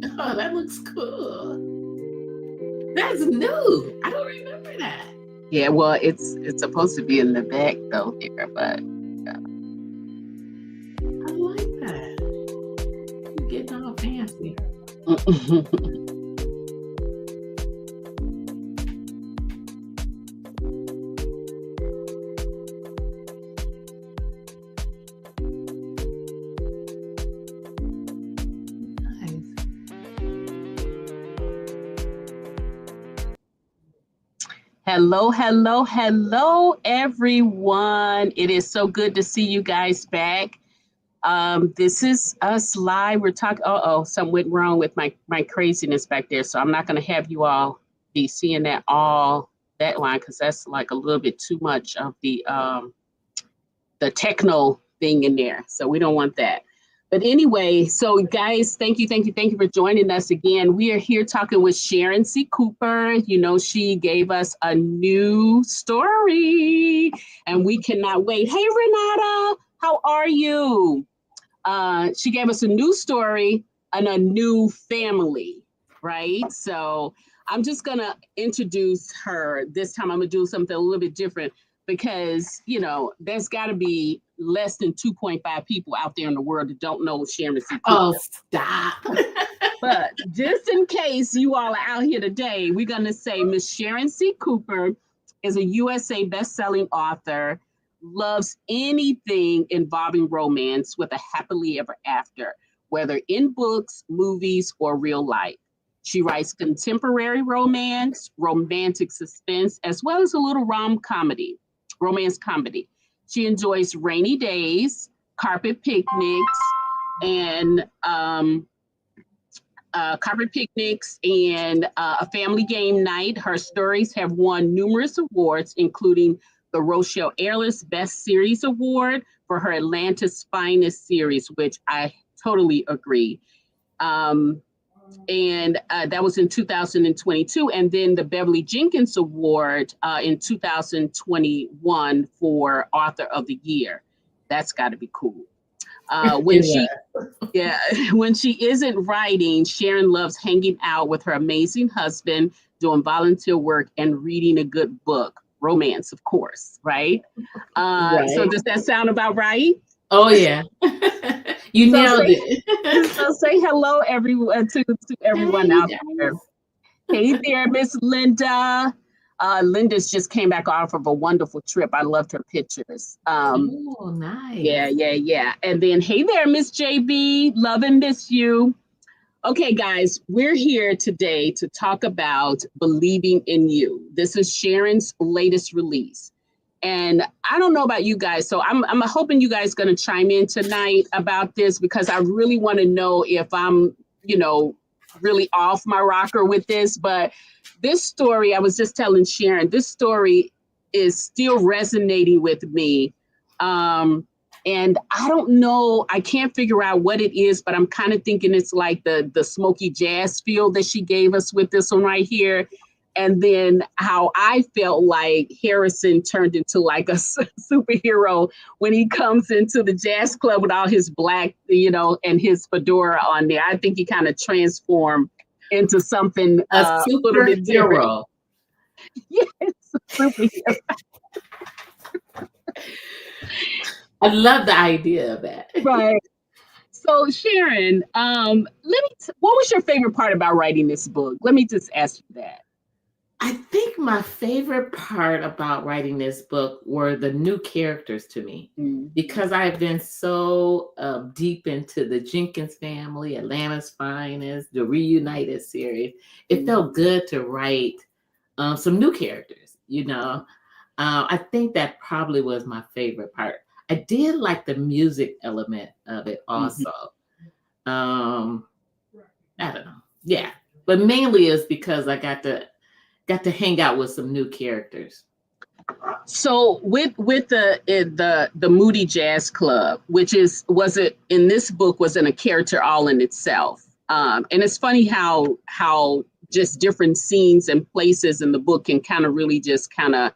Oh, that looks cool. That's new. I don't remember that. Yeah, well, it's supposed to be in the back though here, but I like that. You getting all fancy. Nice. Hello, hello, hello, everyone. It is so good to see you guys back. This is us live. We're talking. Something went wrong with my craziness back there. So I'm not going to have you all be seeing that line because that's like a little bit too much of the techno thing in there. So we don't want that. But anyway, so guys, thank you for joining us again. We are here talking with Sharon C. Cooper. You know, she gave us a new story and we cannot wait. Hey, Renata, how are you? She gave us a new story and a new family, right? So I'm just gonna introduce her. This time I'm gonna do something a little bit different because, you know, there's gotta be less than 2.5 people out there in the world that don't know Sharon C. Cooper. Oh, stop. But just in case you all are out here today, we're going to say Miss Sharon C. Cooper is a USA best-selling author, loves anything involving romance with a happily ever after, whether in books, movies, or real life. She writes contemporary romance, romantic suspense, as well as a little romance comedy. She enjoys rainy days, carpet picnics, and a family game night. Her stories have won numerous awards, including the Rochelle Ayers Best Series Award for her Atlantis Finest series, which I totally agree. And that was in 2022. And then the Beverly Jenkins Award in 2021 for Author of the Year. That's got to be cool. When she isn't writing, Sharon loves hanging out with her amazing husband, doing volunteer work, and reading a good book. Romance, of course, right? Right. So does that sound about right? Oh, yeah. You nailed it. So say hello, everyone, to everyone out there. Guys. Hey there, Miss Linda. Linda's just came back off of a wonderful trip. I loved her pictures. Oh, nice. Yeah. And then, hey there, Miss JB. Love and miss you. Okay, guys, we're here today to talk about Believing in You. This is Sharon's latest release. And I don't know about you guys, so I'm hoping you guys going to chime in tonight about this because I really want to know if I'm, really off my rocker with this. But this story, I was just telling Sharon, this story is still resonating with me. And I don't know, I can't figure out what it is, but I'm kind of thinking it's like the smoky jazz feel that she gave us with this one right here. And then how I felt like Harrison turned into like a superhero when he comes into the jazz club with all his black, and his fedora on there. I think he kind of transformed into something a little bit different. superhero. Yes, superhero. I love the idea of that. Right. So Sharon, what was your favorite part about writing this book? Let me just ask you that. I think my favorite part about writing this book were the new characters to me, because I've been so deep into the Jenkins family, Atlanta's Finest, the Reunited series. It felt good to write some new characters, I think that probably was my favorite part. I did like the music element of it also. I don't know. Yeah. But mainly it's because I got to hang out with some new characters. So with the Moody Jazz Club, which wasn't in this book, wasn't a character all in itself. And it's funny how just different scenes and places in the book can kind of really just kind of,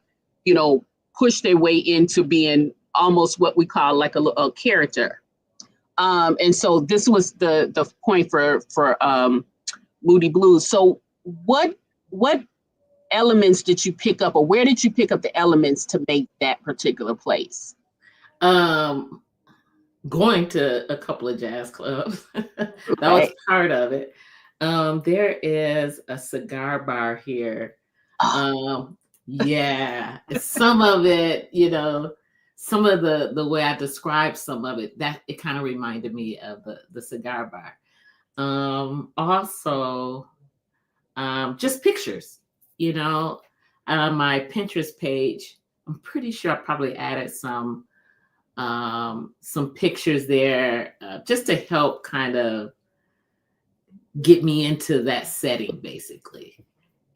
push their way into being almost what we call like a character. And so this was the point for Moody Blues. So what elements did you pick up, or where did you pick up the elements to make that particular place? Um, Going to a couple of jazz clubs. That was Okay. part of it. There is a cigar bar here. Oh, Um, yeah, some of it, some of the way I described some of it, that it kind of reminded me of the cigar bar. Also, just pictures, you know, on my Pinterest page. I'm pretty sure I probably added some pictures there just to help kind of get me into that setting, basically.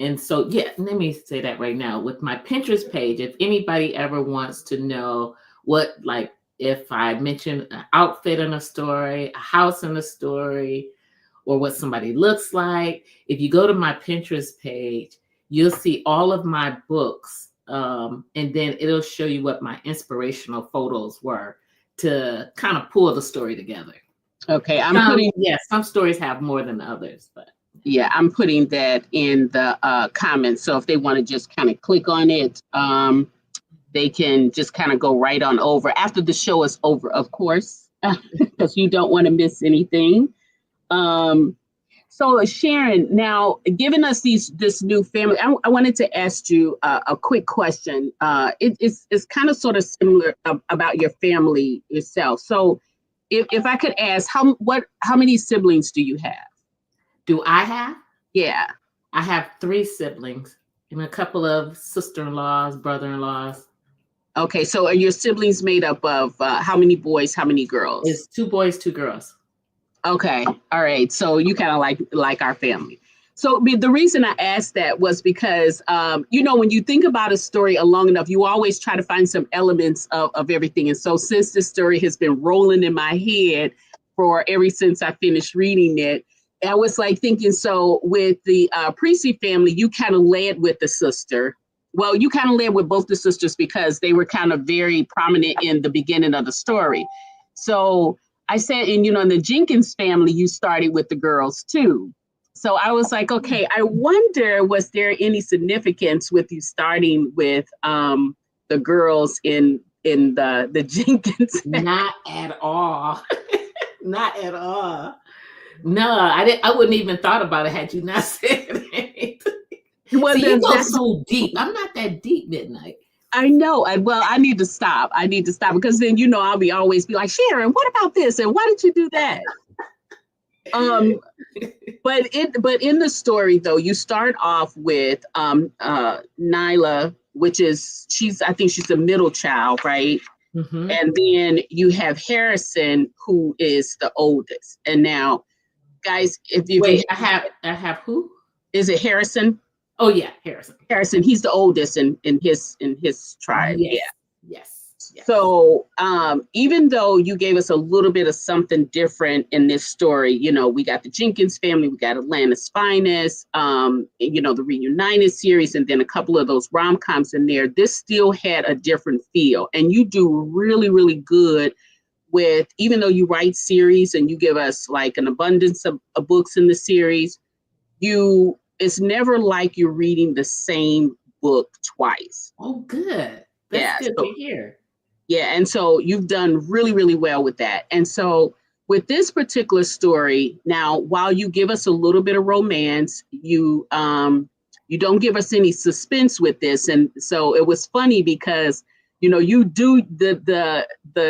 And so, yeah, let me say that right now. With my Pinterest page, if anybody ever wants to know what, like, if I mention an outfit in a story, a house in a story, or what somebody looks like, if you go to my Pinterest page, you'll see all of my books. And then it'll show you what my inspirational photos were to kind of pull the story together. okay. Some stories have more than others, but Yeah, I'm putting that in the comments. So if they want to just kind of click on it, they can just kind of go right on over after the show is over, of course, because you don't want to miss anything. Um, so Sharon, now giving us this new family, I wanted to ask you a quick question. It's kind of sort of similar about your family yourself. So if I could ask, how many siblings do you have? do I have? Yeah. I have 3 siblings and a couple of sister-in-laws, brother-in-laws. Okay, so are your siblings made up of how many boys, how many girls? It's 2 boys, 2 girls. Okay, all right. So you kind of like our family. So the reason I asked that was because when you think about a story long enough, you always try to find some elements of everything. And so since this story has been rolling in my head for ever since I finished reading it, I was like thinking, so with the Precy family, you kind of led with the sister. Well, you kind of led with both the sisters because they were kind of very prominent in the beginning of the story. So I said, and in the Jenkins family, you started with the girls too. So I was like, okay, I wonder, was there any significance with you starting with the girls in the Jenkins? Not at all. Not at all. No, I wouldn't even thought about it had you not said it. Well, See, you go that's so deep. I'm not that deep, Midnight. I know. I need to stop. I need to stop because then I'll always be like, Sharon, what about this? And why did you do that? But in the story though, you start off with Nyla, which is I think she's the middle child, right? Mm-hmm. And then you have Harrison, who is the oldest. And now, guys, if you Wait, I have who? Is it Harrison? Oh yeah, Harrison. Harrison, he's the oldest in his tribe. Yes. Yeah. Yes. Yes. So even though you gave us a little bit of something different in this story, we got the Jenkins family, we got Atlanta's Finest, the Reunited series, and then a couple of those rom-coms in there, this still had a different feel. And you do really, really good with, even though you write series and you give us like an abundance of books in the series, it's never like you're reading the same book twice. Oh, good. That's good to hear. Yeah, and so you've done really, really well with that. And so with this particular story, now, while you give us a little bit of romance, you don't give us any suspense with this. And so it was funny because, you do the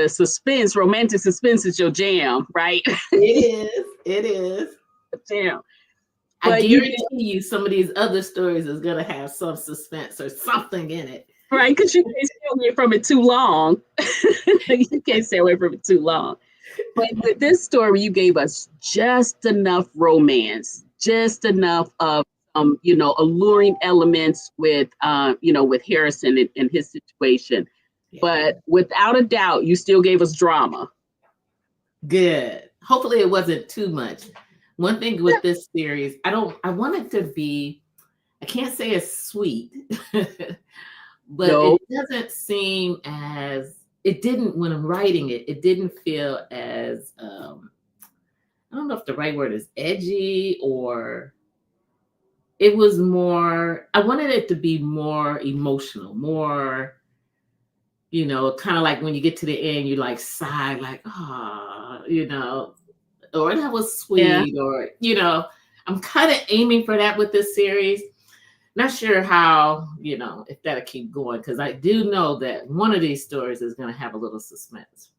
suspense, romantic suspense is your jam, right? It is. Jam. I But guarantee you some of these other stories is going to have some suspense or something in it. Right, because you can't stay away from it too long. You can't stay away from it too long. But with this story, you gave us just enough romance, just enough of alluring elements with with Harrison and his situation. Yeah. But without a doubt, you still gave us drama. Good. Hopefully it wasn't too much. One thing with this series, I want it to be, I can't say it's sweet, but it doesn't seem as, it didn't, when I'm writing it, it didn't feel as, I don't know if the right word is edgy or it was more, I wanted it to be more emotional, more, kind of like when you get to the end, you like sigh, like, ah, or that was Yeah. sweet, or, I'm kind of aiming for that with this series. Not sure how, if that'll keep going, because I do know that one of these stories is going to have a little suspense.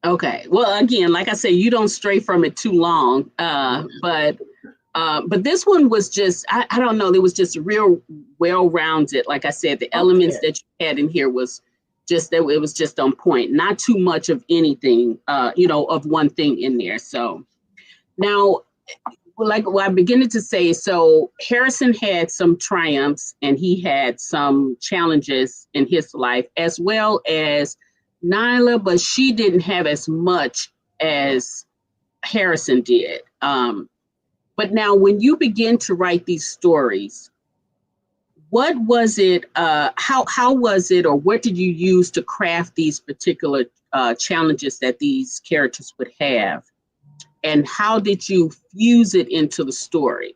Okay. Well, again, like I said, you don't stray from it too long. But this one was just, I don't know, it was just real well-rounded. Like I said, the elements Okay. that you had in here was just that it was just on point. Not too much of anything, of one thing in there. So now, like what I'm beginning to say, so Harrison had some triumphs and he had some challenges in his life, as well as Nyla, but she didn't have as much as Harrison did. But now, when you begin to write these stories, what was it? How was it, or what did you use to craft these particular challenges that these characters would have? And how did you fuse it into the story?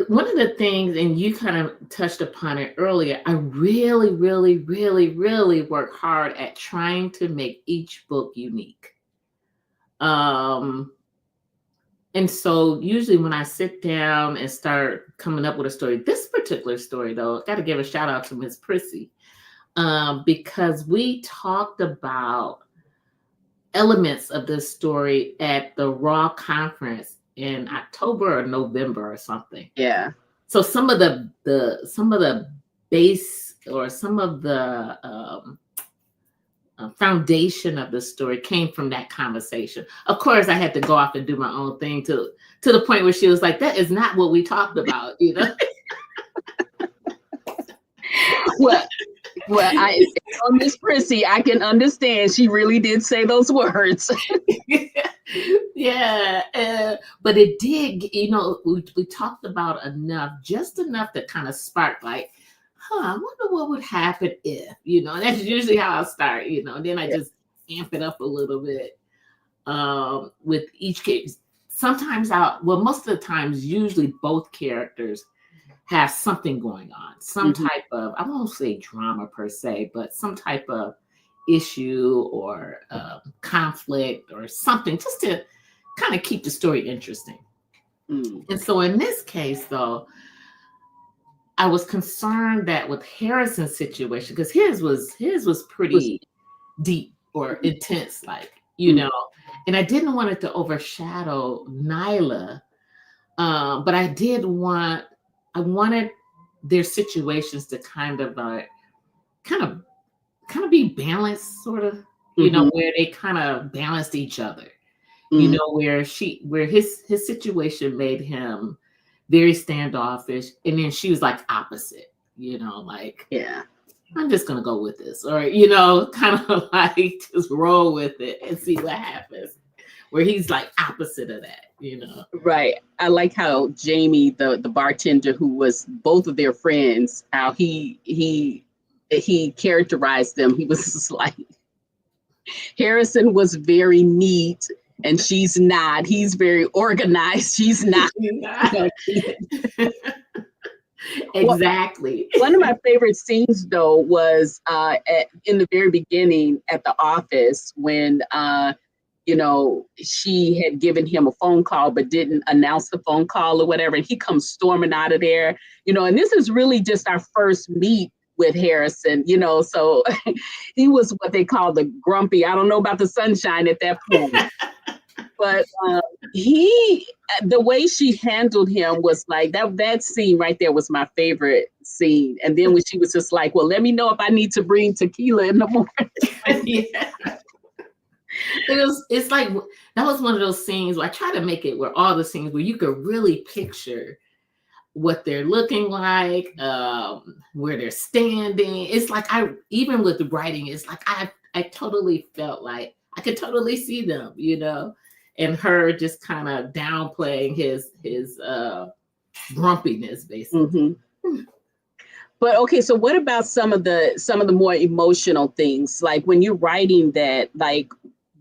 One of the things, and you kind of touched upon it earlier, I really, really, really, really work hard at trying to make each book unique. And so usually when I sit down and start coming up with a story, this particular story though, I got to give a shout out to Miss Prissy, because we talked about elements of this story at the Raw conference in October or November or something. Yeah. So some of the base, or some of the foundation of the story came from that conversation. Of course, I had to go off and do my own thing to the point where she was like, "That is not what we talked about," Well, I on Miss Prissy, I can understand. She really did say those words. Yeah, but it did. We talked about just enough to kind of spark, like, I wonder what would happen if, and that's usually how I start, then I just amp it up a little bit with each case. Sometimes most of the times, usually both characters have something going on, some type of, I won't say drama per se, but some type of issue or conflict or something, just to kind of keep the story interesting. And so in this case, though, I was concerned that with Harrison's situation, because his was pretty deep or intense, like, and I didn't want it to overshadow Nyla, but I wanted their situations to kind of be balanced, sort of, where they kind of balanced each other, where his situation made him very standoffish, and then she was like opposite, like, Yeah, I'm just gonna go with this, or kind of like just roll with it and see what happens. Where he's like opposite of that, Right. I like how Jamie, the bartender who was both of their friends, how he characterized them. He was just like, Harrison was very neat and she's not. He's very organized. She's not. Exactly. One of my favorite scenes, though, was in the very beginning at the office when, she had given him a phone call but didn't announce the phone call or whatever. And he comes storming out of there, and this is really just our first meet with Harrison, so he was what they call the grumpy. I don't know about the sunshine at that point. But the way she handled him was like that scene right there was my favorite scene. And then when she was just like, well, let me know if I need to bring tequila in the morning. Yeah. It's like, that was one of those scenes where I try to make it where all the scenes where you could really picture what they're looking like, where they're standing. It's like, even with the writing, it's like I totally felt like I could totally see them, and her just kind of downplaying his grumpiness, basically. Mm-hmm. But okay, so what about some of the more emotional things? Like when you're writing that, like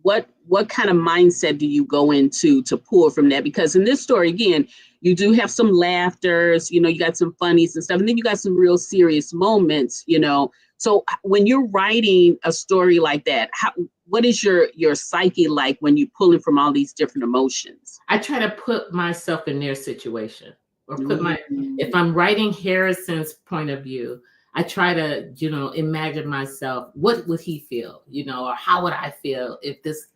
what kind of mindset do you go into to pull from that? Because in this story, again, you do have some laughters, you got some funnies and stuff, and then you got some real serious moments, So when you're writing a story like that, what is your psyche like when you're pulling from all these different emotions? I try to put myself in their situation, or if Mm. I'm writing Harrison's point of view, I try to, imagine myself, what would he feel, or how would I feel if this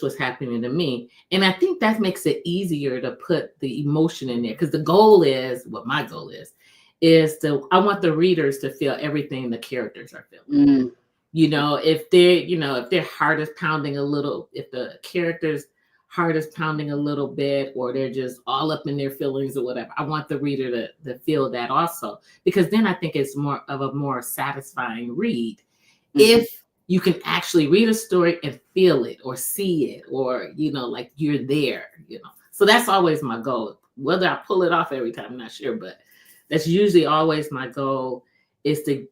was happening to me. And I think that makes it easier to put the emotion in there, because the goal is, what my goal is I want the readers to feel everything the characters are feeling. Mm. If their heart is pounding a little, if the character's heart is pounding a little bit, or they're just all up in their feelings or whatever, I want the reader to feel that also, because then I think it's more of a more satisfying read. Mm-hmm. If you can actually read a story and feel it or see it, or, like you're there, So that's always my goal. Whether I pull it off every time, I'm not sure, but that's usually always my goal, is to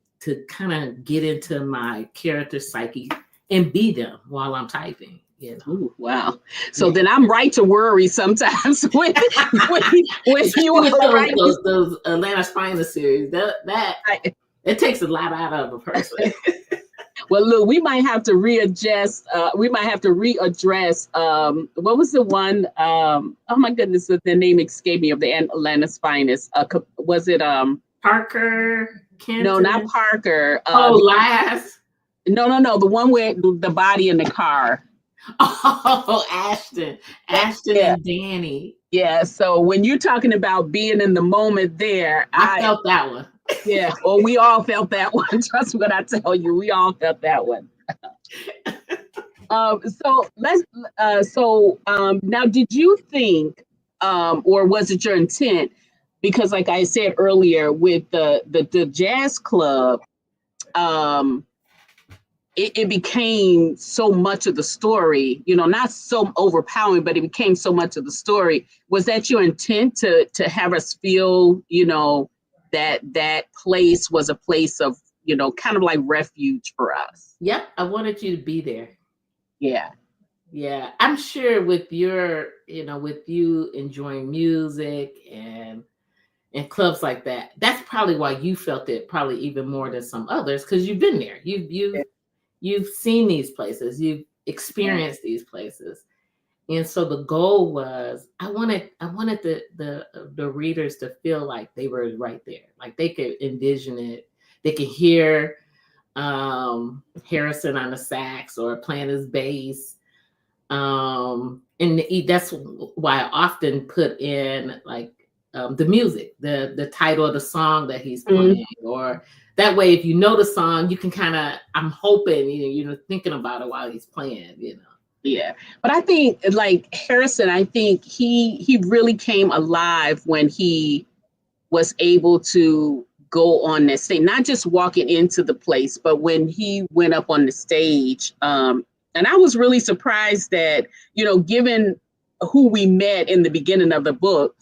kind of get into my character psyche and be them while I'm typing. Ooh, wow. So then I'm right to worry sometimes when you are writing those Atlanta Finest series. It takes a lot out of a person. Well, look, we might have to readjust. We might have to readdress. What was the one? Oh my goodness, the name escaped me, of the Atlanta's Finest. Was it Parker? Kenton? No, not Parker. Last. No. The one with the body in the car. Oh, Ashton yeah. And Danny. Yeah. So when you're talking about being in the moment there, I felt that one. Yeah. Well, we all felt that one. Trust what I tell you. We all felt that one. So let's. Now, did you think, or was it your intent? Because, like I said earlier, with the jazz club, it became so much of the story, not so overpowering, but it became so much of the story. Was that your intent, to have us feel, that place was a place of, kind of like refuge for us? Yep. I wanted you to be there. Yeah. Yeah. I'm sure with your, with you enjoying music and clubs like that, that's probably why you felt it probably even more than some others, because you've been there. You've seen these places, you've experienced these places. And so the goal was, I wanted the readers to feel like they were right there, like they could envision it. They could hear Harrison on the sax or playing his bass. And that's why I often put in like the music, the title of the song that he's playing, or that way, if you know the song, you can kind of, I'm hoping, you're thinking about it while he's playing, Yeah. But I think, like Harrison, I think he really came alive when he was able to go on that stage, not just walking into the place, but when he went up on the stage. And I was really surprised that, given who we met in the beginning of the book,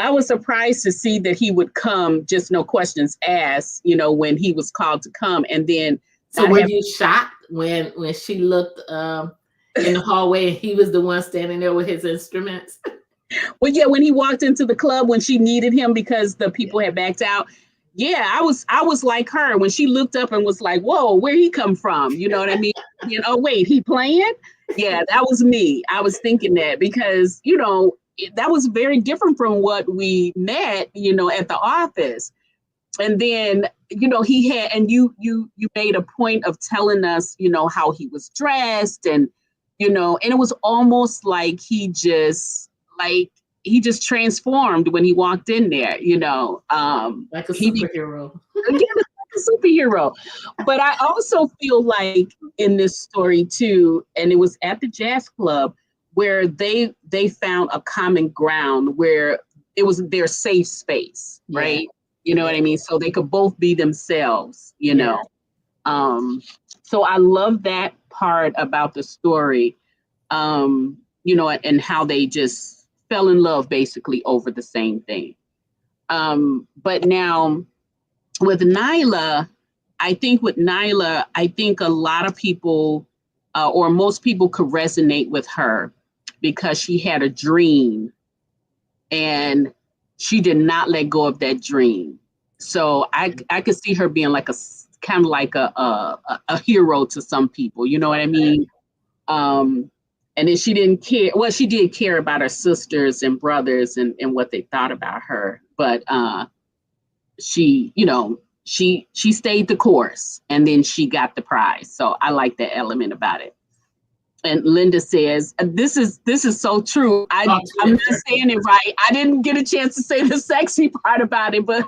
I was surprised to see that he would come, just no questions asked, when he was called to come. And then, so were you shocked when she looked in the hallway and he was the one standing there with his instruments? Well, yeah, when he walked into the club when she needed him because the people had backed out. Yeah, I was like her when she looked up and was like, "Whoa, where he come from?" You know what I mean? Wait, he playing? Yeah, that was me. I was thinking that because that was very different from what we met, at the office. And then, he had, and you made a point of telling us, how he was dressed, and and it was almost like he just transformed when he walked in there, like a superhero. Like a superhero. But I also feel like in this story too, and it was at the jazz club where they found a common ground where it was their safe space, right? You know what I mean? So they could both be themselves, know. So I love that part about the story, and how they just fell in love basically over the same thing. But now with Nyla, I think a lot of people or most people could resonate with her because she had a dream and she did not let go of that dream. So I could see her being like a kind of like a hero to some people. You know what I mean? And then she didn't care. Well, she did care about her sisters and brothers and what they thought about her. But she, you know, she stayed the course and then she got the prize. So I like that element about it. And Linda says, this is so true. I'm not saying it right. I didn't get a chance to say the sexy part about it, but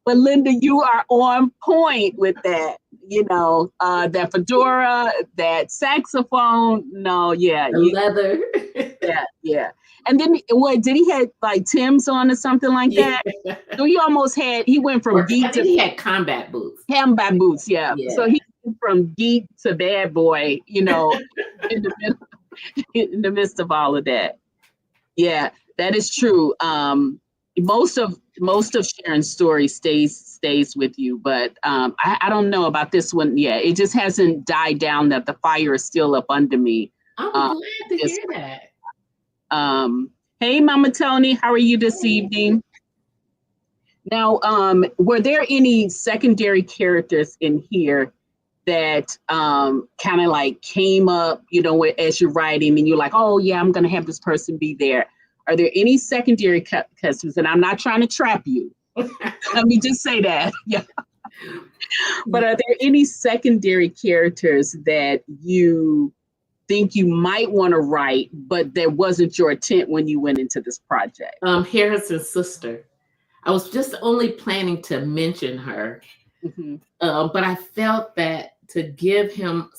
Linda, you are on point with that. You know, that fedora, that saxophone. No, yeah. Leather. Yeah. And then what did he have like Tim's on or something like that? So he went from geek to he had combat boots. Combat boots, yeah. So he went from geek to bad boy, you know, in the midst of all of that. Yeah, that is true. Most of Sharon's story stays with you, but I don't know about this one. Yeah, it just hasn't died down. That the fire is still up under me. I'm glad to hear that. Hey, Mama Tony, how are you this evening? Now, were there any secondary characters in here that kind of like came up, you know, as you're writing and you're like, oh yeah, I'm gonna have this person be there? Are there any secondary characters? And I'm not trying to trap you. Let me just say that. Yeah. But are there any secondary characters that you think you might want to write, but that wasn't your intent when you went into this project? Harrison's sister. I was just only planning to mention her, but I felt that to give him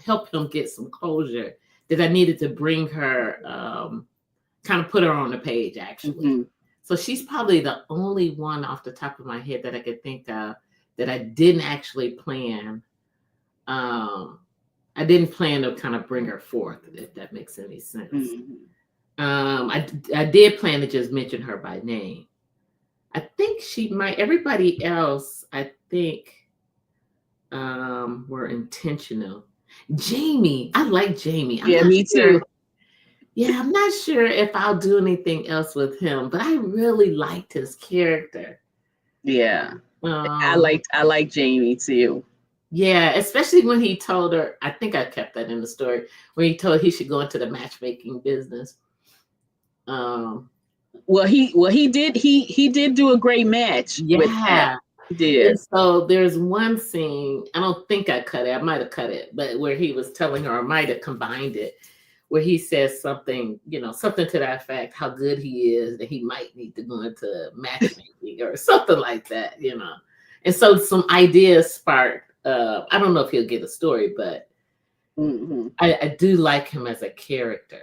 help him get some closure, that I needed to bring her, kind of put her on the page, actually. So she's probably the only one off the top of my head that I could think of that I didn't actually plan. I didn't plan to kind of bring her forth, if that makes any sense. I did plan to just mention her by name. I think she might. Everybody else, I think, were intentional. Jamie, I like Jamie. Yeah, me too. Yeah, I'm not sure if I'll do anything else with him, but I really liked his character. Yeah, I like Jamie too. Yeah, especially when he told her. I think I kept that in the story when he told her he should go into the matchmaking business. Well, he did do a great match. Yeah, with that. He did. And so there's one scene. I don't think I cut it. I might have cut it, but where he was telling her, I might have combined it, where he says something, you know, something to that effect, how good he is, that he might need to go into matchmaking or something like that, you know. And so some ideas sparked. I don't know if he'll get a story, but I do like him as a character.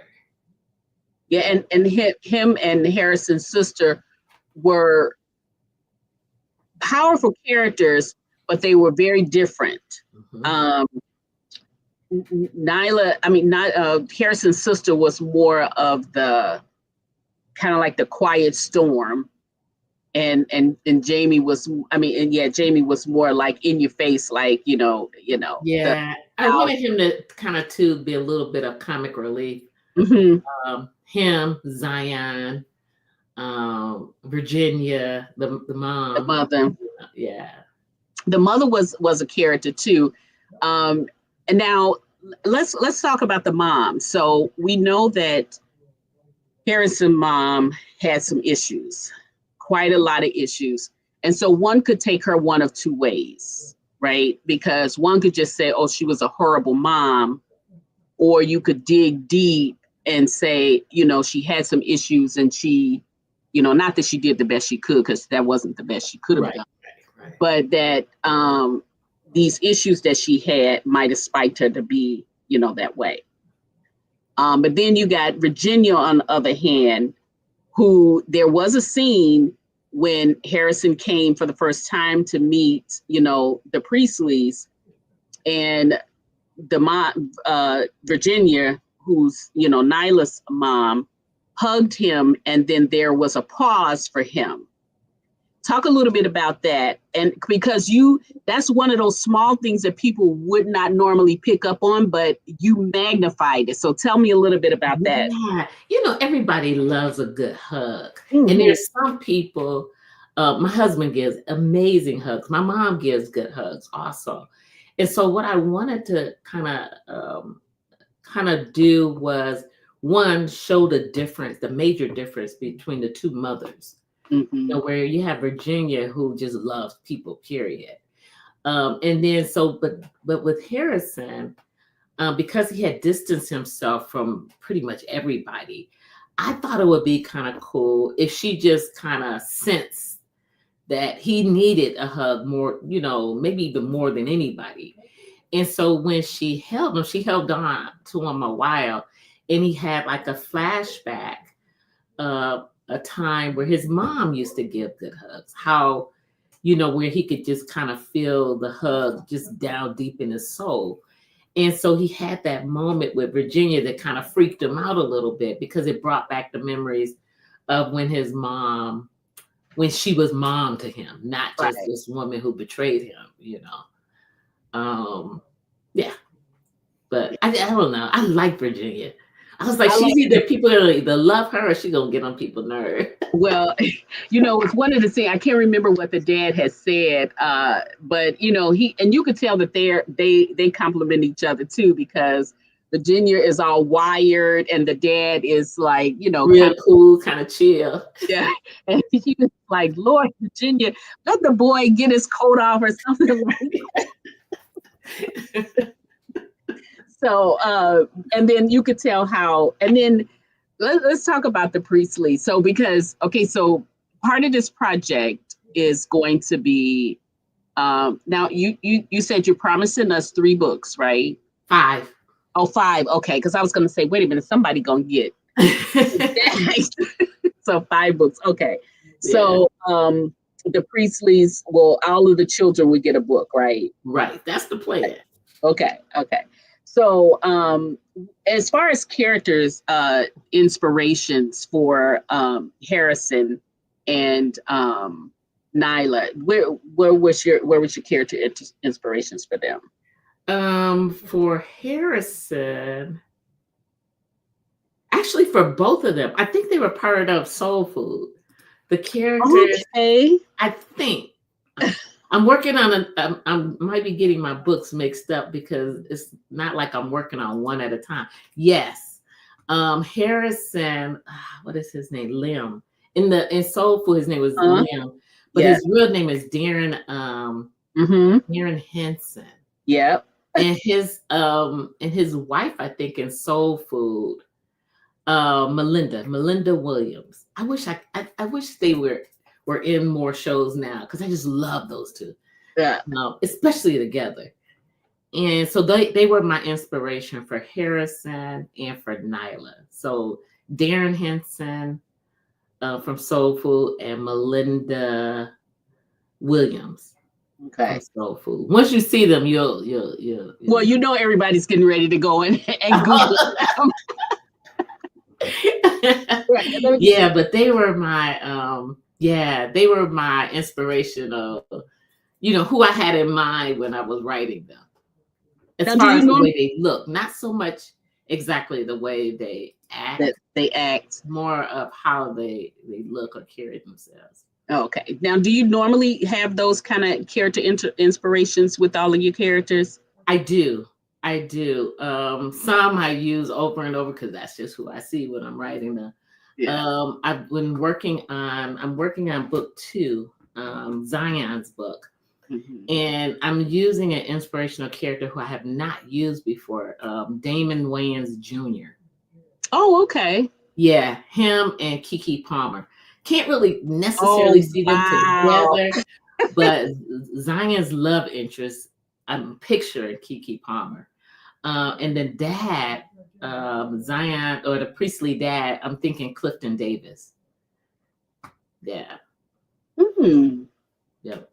Yeah, and him and Harrison's sister were powerful characters, but they were very different. Harrison's sister was more of the kind of like the quiet storm, and Jamie was, Jamie was more like in your face, like you know. Yeah, I wanted him to kind of too be a little bit of comic relief. Him, Zion, Virginia, the mom, the mother. Yeah, the mother was a character too. And now let's talk about the mom. So we know that Harrison's mom had some issues, quite a lot of issues. And so one could take her one of two ways, right? Because one could just say, oh, she was a horrible mom, or you could dig deep and say, you know, she had some issues and she, you know, not that she did the best she could, because that wasn't the best she could have done, but that these issues that she had might have spiked her to be, you know, that way. But then you got Virginia on the other hand, who there was a scene when Harrison came for the first time to meet, you know, the Priestleys, and the mom, Virginia, who's, you know, Nyla's mom, hugged him, and then there was a pause for him. Talk a little bit about that. And because that's one of those small things that people would not normally pick up on, but you magnified it. So tell me a little bit about that. Yeah, everybody loves a good hug, and Mm-hmm. there's some people. My husband gives amazing hugs. My mom gives good hugs also, and so what I wanted to kind of do was one show the major difference between the two mothers. Mm-hmm. Where you have Virginia who just loves people, period. And then but with Harrison, because he had distanced himself from pretty much everybody, I thought it would be kind of cool if she just kind of sensed that he needed a hug more, maybe even more than anybody. And so when she held him, she held on to him a while, and he had like a flashback of a time where his mom used to give good hugs. How, where he could just kind of feel the hug just down deep in his soul. And so he had that moment with Virginia that kind of freaked him out a little bit, because it brought back the memories of when she was mom to him, not just Right. this woman who betrayed him. Yeah. But I don't know. I like Virginia. I was like, I she's like either people gonna either love her or she's gonna get on people's nerves. Well, it's one of the things I can't remember what the dad has said, but he and you could tell that they complement each other too, because Virginia is all wired and the dad is like Real cool, kind of chill. yeah, and he was like, Lord, Virginia, let the boy get his coat off or something like that. So, and then you could tell how, and then let's talk about the Priestley. So so part of this project is going to be now you said you're promising us 3 books, right? 5. Oh, 5. Okay, because I was going to say, wait a minute, somebody gonna get so 5 books. Okay, so the Priestleys all of the children would get a book, right? Right, that's the plan. Okay. So, as far as characters, inspirations for Harrison and Nyla, where was your character inspirations for them? For Harrison, actually, for both of them, I think they were part of Soul Food. The characters, Okay. I think. I'm working on I might be getting my books mixed up because it's not like I'm working on one at a time. Yes. Harrison, what is his name? Lim. In Soul Food, his name was Lim, but his real name is Darren Darren Henson. Yep. And his wife, I think, in Soul Food, Melinda Williams. I wish they were in more shows now, because I just love those two. Yeah. Especially together. And so they were my inspiration for Harrison and for Nyla. So Darren Henson from Soul Food and Melinda Williams. Okay. From Soul Food. Once you see them, you'll Well, everybody's getting ready to go and Google them. Yeah, but they were my they were my inspiration of who I had in mind when I was writing them. As far as the way they look, not so much exactly the way they act. More of how they look or carry themselves. Okay. Now, do you normally have those kind of character inspirations with all of your characters? I do. Some I use over and over because that's just who I see when I'm writing them. Yeah. I'm working on book 2, Zion's book. Mm-hmm. And I'm using an inspirational character who I have not used before, Damon Wayans Jr. Oh, okay. Yeah, him and Keke Palmer. Can't really necessarily see them together, but Zion's love interest, I'm picturing Keke Palmer. And then dad, Zion, or the Priestley dad, I'm thinking Clifton Davis. Yeah. Mm-hmm. Yep.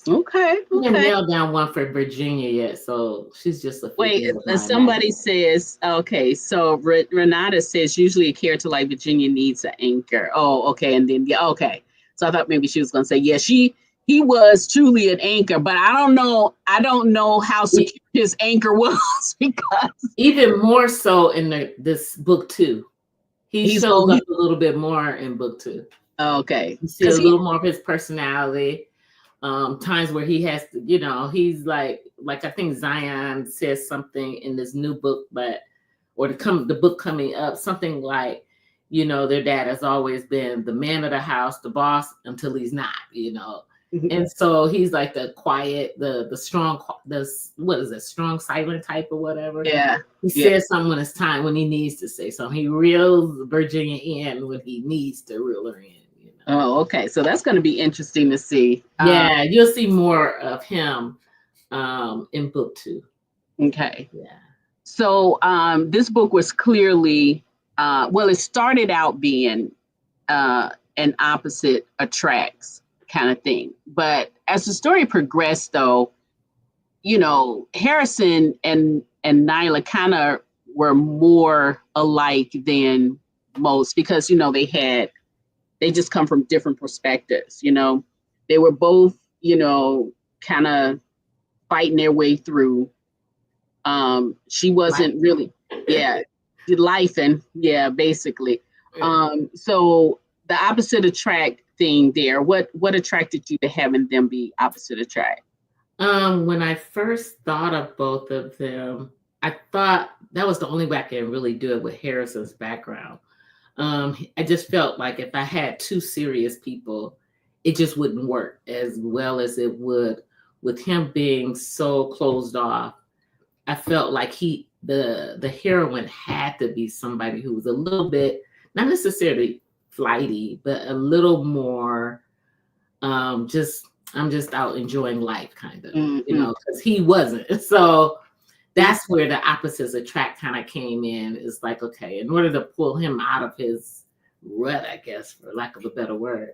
Okay. I haven't nailed down one for Virginia yet, so she's just a wait. Somebody says, okay, so Renata says usually a character like Virginia needs an anchor. Oh, okay, and then okay, So I thought maybe she was going to say, yeah, he was truly an anchor, but I don't know how secure his anchor was because even more so in this book 2. He shows up a little bit more in book 2. Okay. You see a little more of his personality. Times where he has to, he's like I think Zion says something in this new book, or the book coming up, something like, their dad has always been the man of the house, the boss, until he's not, Mm-hmm. And so he's like the quiet, the strong, what is it, strong silent type or whatever. Yeah. He says something when it's time, when he needs to say something. He reels Virginia in when he needs to reel her in. Oh, okay. So that's going to be interesting to see. Yeah, you'll see more of him in book 2. Okay. Yeah. So this book was clearly, it started out being an opposite attracts kind of thing. But as the story progressed, though, Harrison and Nyla kind of were more alike than most because, they just come from different perspectives. They were both, kind of fighting their way through. She wasn't really, life and basically. So the opposite attract thing there, what attracted you to having them be opposite attract? When I first thought of both of them, I thought that was the only way I can really do it with Harrison's background. I just felt like if I had 2 serious people, it just wouldn't work as well as it would with him being so closed off. I felt like the heroine had to be somebody who was a little bit, not necessarily flighty, but a little more I'm just out enjoying life kind of, because he wasn't. So that's where the opposites attract kind of came in. It's like, okay, in order to pull him out of his rut, I guess, for lack of a better word,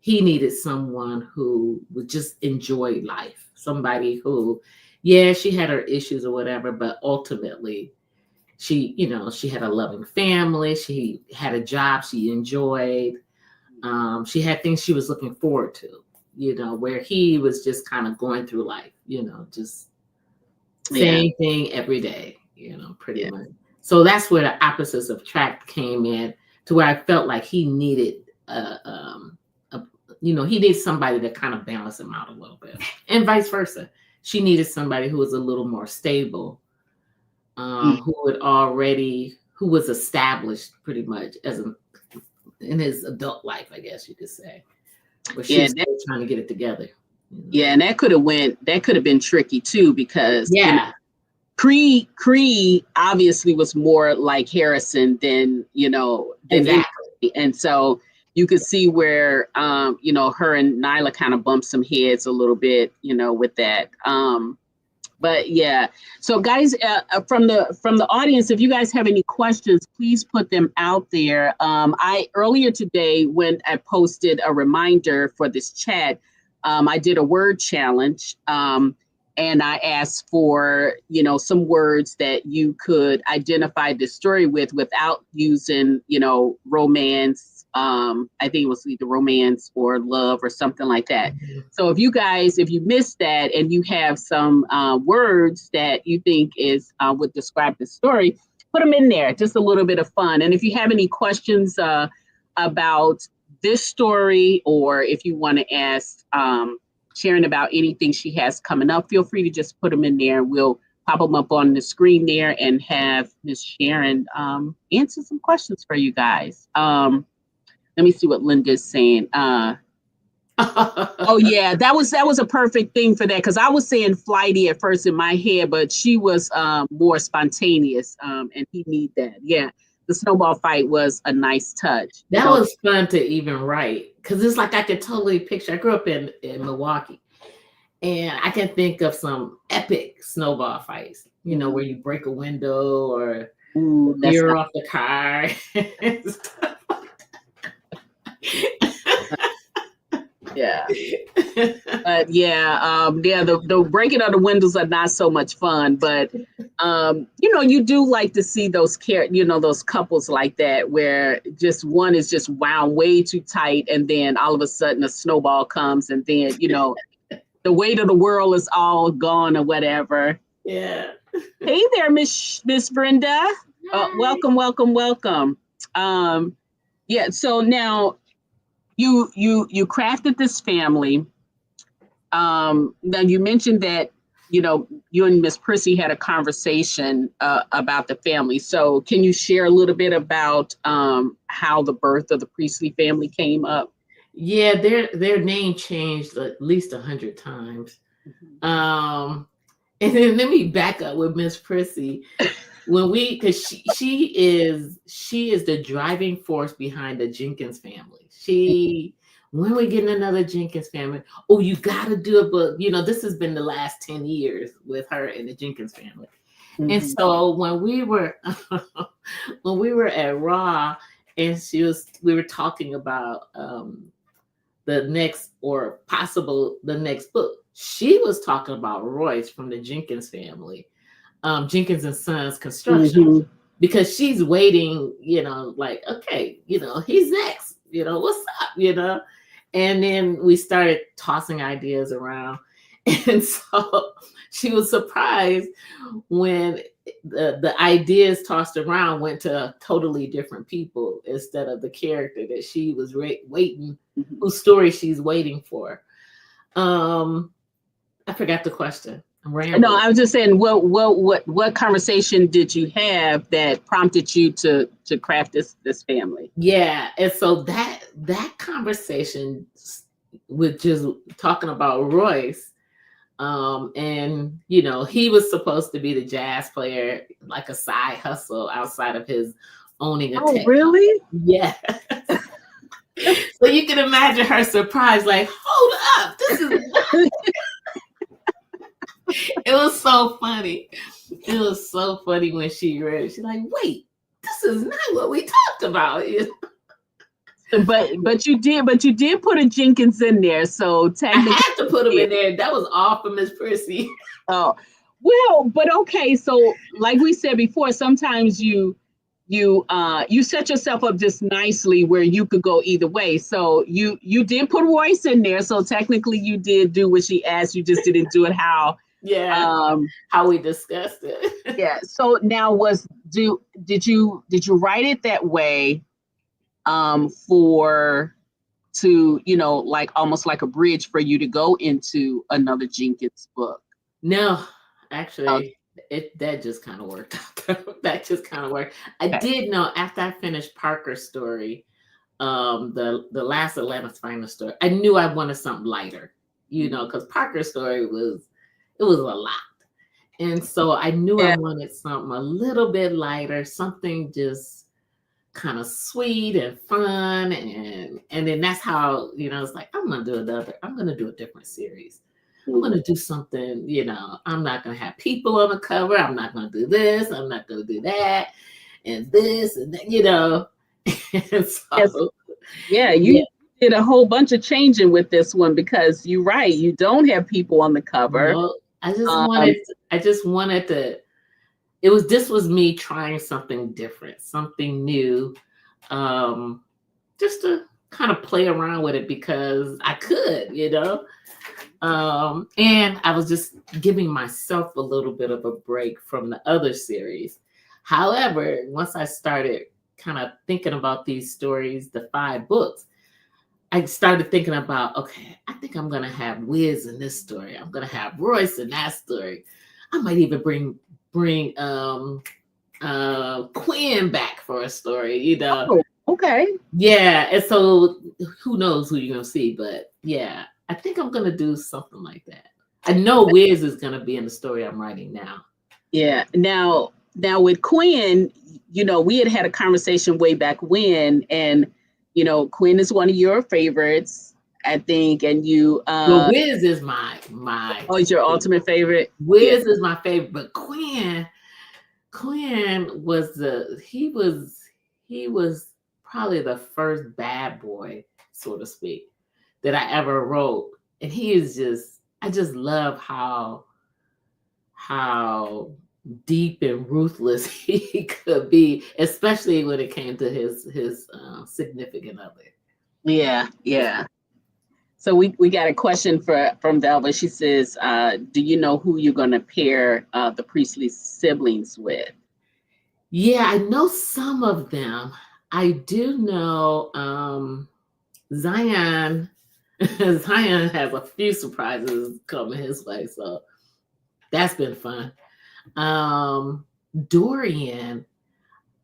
he needed someone who would just enjoy life. Somebody who, she had her issues or whatever, but ultimately she had a loving family. She had a job she enjoyed. She had things she was looking forward to, where he was just kind of going through life, just same thing every day, pretty much. So that's where the opposites of attract came in, to where I felt like he needed he needed somebody to kind of balance him out a little bit, and vice versa. She needed somebody who was a little more stable, who was established pretty much in his adult life, I guess you could say. But she was still trying to get it together. Yeah, and that could have been tricky too, because Cree obviously was more like Harrison than exactly. And so you could see where her and Nyla kind of bumped some heads a little bit, with that. But yeah, so guys, from the audience, if you guys have any questions, please put them out there. I earlier today, when I posted a reminder for this chat, I did a word challenge, and I asked for some words that you could identify the story without using romance. I think it was either romance or love or something like that. Mm-hmm. So if you missed that and you have some words that you think would describe the story, put them in there. Just a little bit of fun. And if you have any questions about this story, or if you want to ask Sharon about anything she has coming up, feel free to just put them in there. We'll pop them up on the screen there and have Miss Sharon answer some questions for you guys. Let me see what Linda's saying. Oh yeah, that was a perfect thing for that, because I was saying flighty at first in my head, but she was more spontaneous, and he need that. Yeah, the snowball fight was a nice touch. That was fun to even write, because it's like I could totally picture. I grew up in Milwaukee, and I can think of some epic snowball fights. Where you break a window or mirror off the car. Yeah. But yeah, the breaking of the windows are not so much fun, but you do like to see those couples like that where just one is just wound way too tight, and then all of a sudden a snowball comes, and then the weight of the world is all gone or whatever. Yeah. Hey there, Miss Brenda. Welcome, welcome, welcome. Yeah. So now you crafted this family. Now you mentioned that you and Miss Prissy had a conversation about the family. So can you share a little bit about how the birth of the Priestley family came up? Yeah, their name changed at least 100 times. And then let me back up with Miss Prissy. Because she is the driving force behind the Jenkins family. When we getting another Jenkins family, oh, you got to do a book. This has been the last 10 years with her and the Jenkins family. Mm-hmm. And so when we were at Raw, and we were talking about the next book. She was talking about Royce from the Jenkins family, Jenkins and Sons Construction, mm-hmm. because she's waiting, like, okay, he's next, what's up, and then we started tossing ideas around, and so she was surprised when the ideas tossed around went to totally different people instead of the character that she was waiting, mm-hmm. whose story she's waiting for. I forgot the question. No, I was just saying, what conversation did you have that prompted you to craft this family? Yeah, and so that conversation with just talking about Royce, and he was supposed to be the jazz player, like a side hustle outside of his owning a tech really? Company. Yeah. So you can imagine her surprise, like, hold up, this is it was so funny. It was so funny when she read it. She's like, wait, this is not what we talked about. But you did put a Jenkins in there, so technically I had to put him in there. That was all for Miss Prissy. Oh, well, but okay. So like we said before, sometimes you set yourself up just nicely where you could go either way. So you did put Royce in there. So technically you did do what she asked. You just didn't do it how we discussed it. Yeah. So now did you write it that way like almost like a bridge for you to go into another Jenkins book? No, actually, that just kind of worked out. That just kind of worked. I did know after I finished Parker's story, the last Atlanta's Finest story, I knew I wanted something lighter, because Parker's story was a lot. And so I knew I wanted something a little bit lighter, something just kind of sweet and fun. And then that's how, it's like, I'm going to do a different series. I'm going to do something, I'm not going to have people on the cover. I'm not going to do this. I'm not going to do that. And this and that, And so, you did a whole bunch of changing with this one because you're right. You don't have people on the cover. No, I just wanted to, this was me trying something different, something new, just to kind of play around with it because I could, and I was just giving myself a little bit of a break from the other series. However, once I started kind of thinking about these stories, the 5 books, I started thinking about, okay, I think I'm going to have Wiz in this story. I'm going to have Royce in that story. I might even bring Quinn back for a story, Oh, okay. Yeah, and so who knows who you're going to see, but yeah, I think I'm going to do something like that. I know Wiz is going to be in the story I'm writing now. Yeah. Now with Quinn, we had a conversation way back when, and Quinn is one of your favorites, I think, and you. Well, Wiz is my. Oh, is your ultimate favorite? Wiz is my favorite, but Quinn was he was probably the first bad boy, so to speak. that I ever wrote. And he is just, I just love how deep and ruthless he could be, especially when it came to his significant other. Yeah, yeah. So we got a question from Velva. She says, "Do you know who you're going to pair the Priestley siblings with?" Yeah, I know some of them. I do know Zion. Zion has a few surprises coming his way, so that's been fun. Dorian,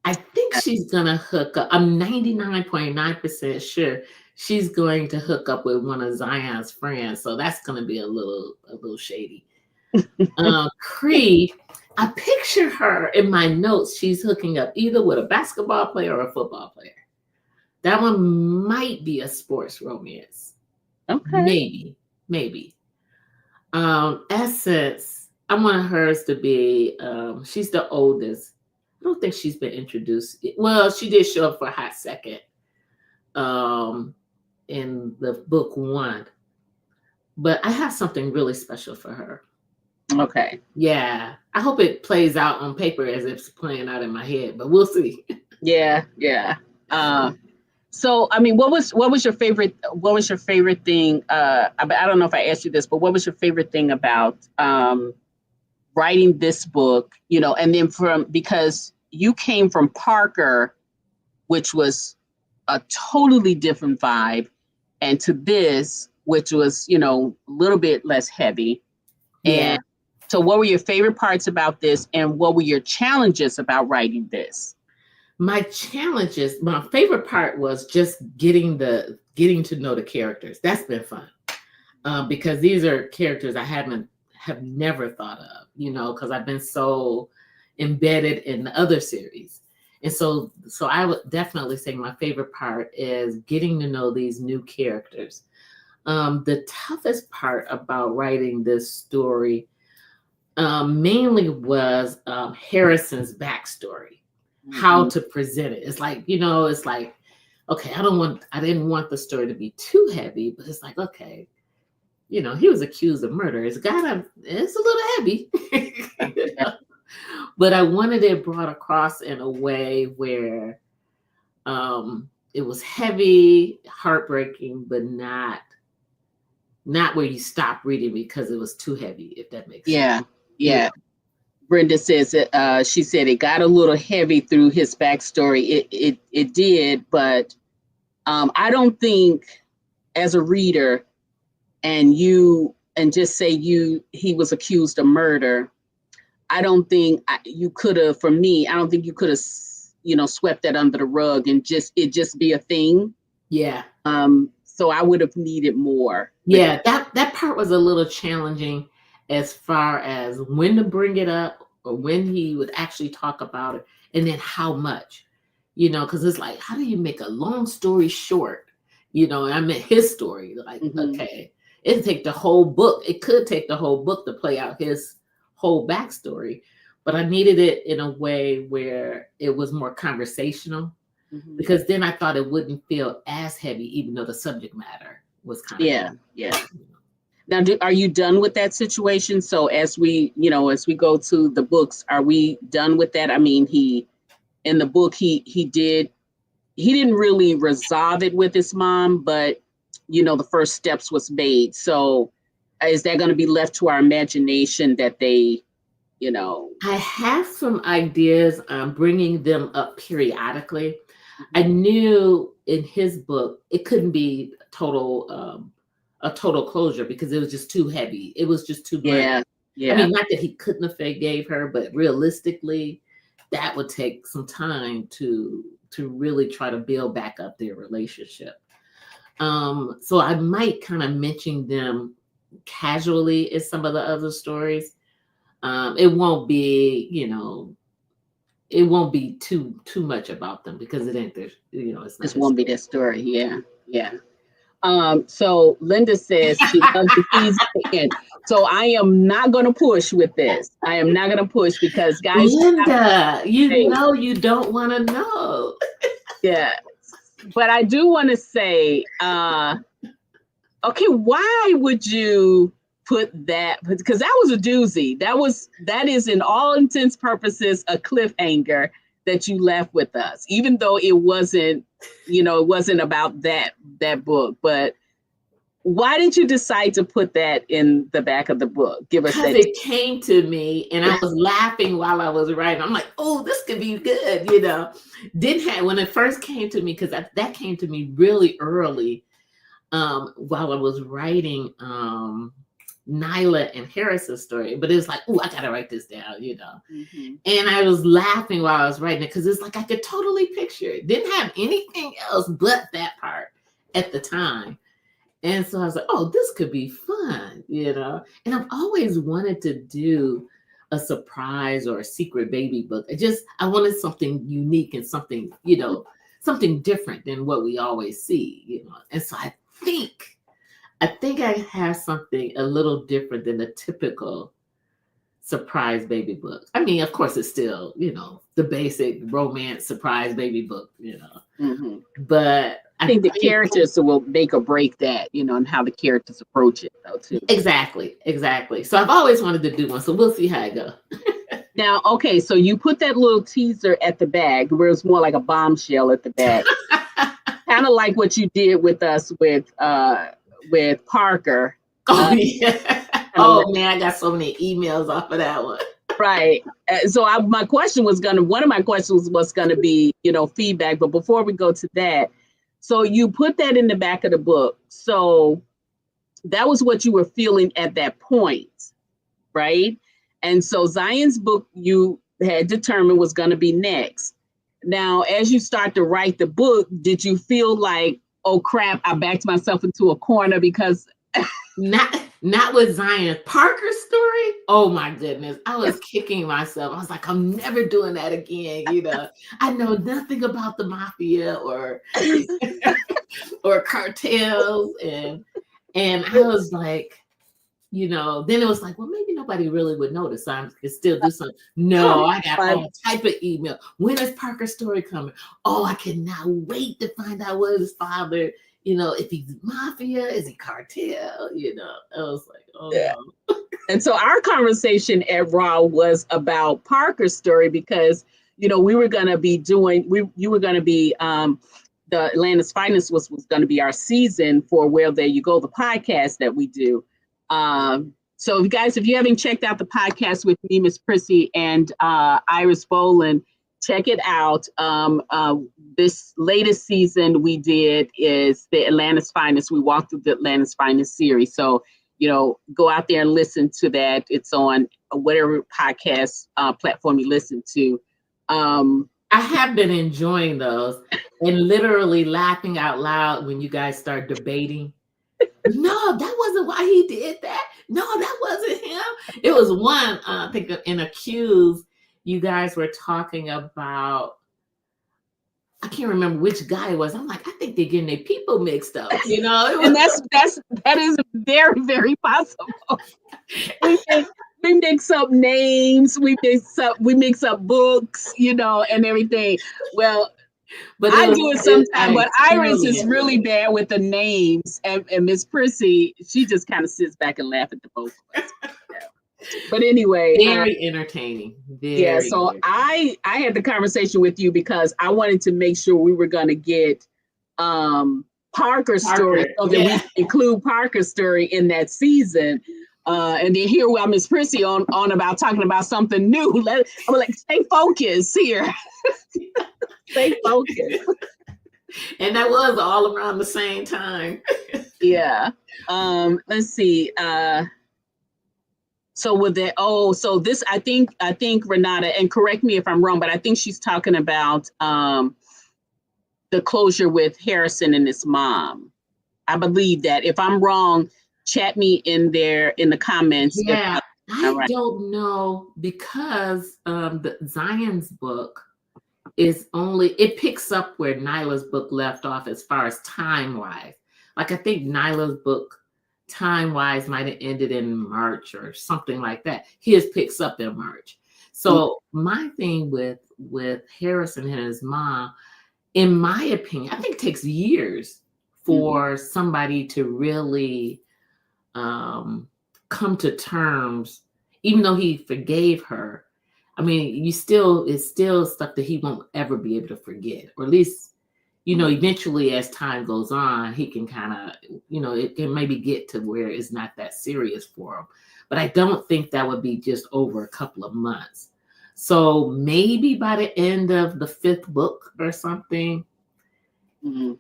I think she's gonna hook up. I'm 99.9% sure she's going to hook up with one of Zion's friends. So that's gonna be a little shady. Creed, I picture her in my notes. She's hooking up either with a basketball player or a football player. That one might be a sports romance. Okay. Maybe. Essence, I want hers to be, she's the oldest. I don't think she's been introduced. Well, she did show up for a hot second in the book one, but I have something really special for her. Okay. Yeah, I hope it plays out on paper as if it's playing out in my head, but we'll see. Yeah, yeah. So, I mean, what was your favorite? What was your favorite thing? I don't know if I asked you this, but what was your favorite thing about writing this book? You know, and then because you came from Parker, which was a totally different vibe, and to this, which was, you know, a little bit less heavy. Yeah. And so what were your favorite parts about this, and what were your challenges about writing this? My challenges, my favorite part was just getting to know the characters. That's been fun. Because these are characters I have never thought of, you know, because I've been so embedded in the other series. And so I would definitely say my favorite part is getting to know these new characters. The toughest part about writing this story mainly was Harrison's backstory, how to present it. It's like, you know, it's like, okay, I didn't want the story to be too heavy, but it's like, okay, you know, he was accused of murder. It's a little heavy. You know? But I wanted it brought across in a way where it was heavy, heartbreaking, but not where you stop reading because it was too heavy, if that makes sense. Yeah. Yeah. Brenda says that she said it got a little heavy through his backstory. It did, but I don't think as a reader and just say he was accused of murder. I don't think you could have, for me, I don't think you could have, you know, swept that under the rug and just be a thing. Yeah. So I would have needed more. Yeah, that part was a little challenging as far as when to bring it up or when he would actually talk about it, and then how much, you know, because it's like, how do you make a long story short? You know, and I meant his story. Like, okay, it'd take the whole book. It could take the whole book to play out his whole backstory, but I needed it in a way where it was more conversational, because then I thought it wouldn't feel as heavy, even though the subject matter was kind of heavy. Now, are you done with that situation? So as we go to the books, are we done with that? I mean, in the book, he didn't really resolve it with his mom, but you know, the first steps was made. So is that going to be left to our imagination that they, you know? I have some ideas on bringing them up periodically. I knew in his book it couldn't be a total closure because it was just too heavy. It was just too much. Yeah. I mean, not that he couldn't have forgave her, but realistically, that would take some time to really try to build back up their relationship. So I might kind of mention them casually in some of the other stories. It won't be, you know, it won't be too much about them because it ain't their, you know, it's not. This won't be their story. Yeah. So Linda says she loves the keys at the end. So I am not going to push with this. I am not going to push because, guys, Linda, you know you don't want to know. Yeah, but I do want to say Okay, why would you put that? Because that was a doozy. That is in all intents purposes a cliffhanger that you left with us, even though it wasn't, it wasn't about that book. But why did you decide to put that in the back of the book? Give us Because that. it came to me and I was laughing while I was writing. I'm like, oh, this could be good, you know. Didn't have when it first came to me, because that came to me really early, while I was writing Nyla and Harris's story. But it was like, oh, I gotta write this down, you know. Mm-hmm. And I was laughing while I was writing it because it's like I could totally picture it. Didn't have anything else but that part at the time. And so I was like, oh, this could be fun, you know? And I've always wanted to do a surprise or a secret baby book. I wanted something unique and something, you know, something different than what we always see, you know? And so I think I have something a little different than the typical surprise baby book. I mean, of course, it's still, you know, the basic romance surprise baby book, you know. Mm-hmm. But I think the characters will make or break that, you know, and how the characters approach it, though, too. Exactly. So I've always wanted to do one. So we'll see how it goes. Now, okay, so you put that little teaser at the back, where it's more like a bombshell at the back, kind of like what you did with us with Parker. Oh yeah. Oh man, I got so many emails off of that one. Right. So one of my questions was gonna be, you know, feedback. But before we go to that, so you put that in the back of the book. So that was what you were feeling at that point, right? And so Zion's book you had determined was going to be next. Now, as you start to write the book, did you feel like, oh crap, I backed myself into a corner because not with Zion. Parker's story? Oh my goodness. I was kicking myself. I was like, I'm never doing that again. You know, I know nothing about the mafia or or cartels. And I was like, you know, then it was like, well, maybe nobody really would notice. I could still do something. No, I got all type of email. When is Parker's story coming? Oh, I cannot wait to find out what his father, you know, if he's mafia, is he cartel? You know, I was like, oh no. And so our conversation at Raw was about Parker's story because, you know, we were going to be you were going to be, the Atlanta's Finest was going to be our season for Well, There You Go, the podcast that we do. So if you haven't checked out the podcast with me, Miss Prissy, and Iris Boland, check it out. This latest season we did is the Atlanta's Finest. We walked through the Atlanta's Finest series. So, you know, go out there and listen to that. It's on whatever podcast platform you listen to. I have been enjoying those and literally laughing out loud when you guys start debating. No, that wasn't why he did that. No, that wasn't him. It was one, I think in Accused, you guys were talking about, I can't remember which guy it was. I'm like, I think they're getting their people mixed up, you know? And that is very, very possible. We mix up names, we mix up books, you know, and everything. Well, but I do it sometimes, but Iris is really bad with the names, and Miss Prissy, she just kind of sits back and laughs at the both of us. But anyway, very entertaining. So I had the conversation with you because I wanted to make sure we were going to get Parker's story, so that we include Parker's story in that season. And then here while Miss Prissy on about talking about something new. I'm like, stay focused here. Stay focused. And that was all around the same time. Yeah. Let's see. So with that, so this, I think Renata, and correct me if I'm wrong, but I think she's talking about the closure with Harrison and his mom. I believe that. If I'm wrong, chat me in the comments. Yeah, I don't know, because the Zion's book it picks up where Nyla's book left off as far as time-wise. Like, I think Nyla's book time-wise might have ended in March or something like that. His picks up in March. So my thing with Harrison and his mom, in my opinion, I think it takes years for somebody to really come to terms, even though he forgave her. I mean, it's still stuff that he won't ever be able to forget, or at least, eventually as time goes on, he can kind of, it can maybe get to where it's not that serious for him. But I don't think that would be just over a couple of months. So maybe by the end of the 5th book or something, I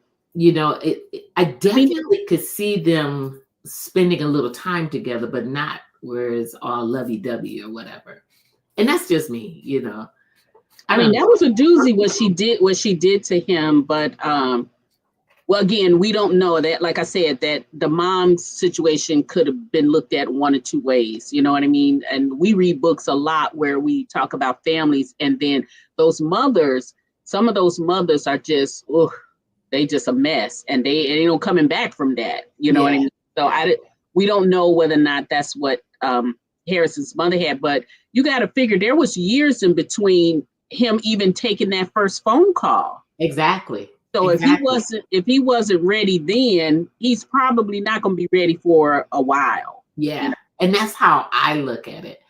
definitely could see them spending a little time together, but not where it's all lovey-dovey or whatever. And that's just me, I mean, that was a doozy what she did to him, but well, again, we don't know that. Like I said, that the mom's situation could have been looked at one or two ways. You know what I mean? And we read books a lot where we talk about families, and then those mothers, some of those mothers are just, they just a mess, and they ain't no coming back from that. You know what I mean? So we don't know whether or not that's what Harrison's mother had, but you got to figure there was years in between him even taking that first phone call. Exactly. So if he wasn't ready then, he's probably not going to be ready for a while. Yeah. And that's how I look at it.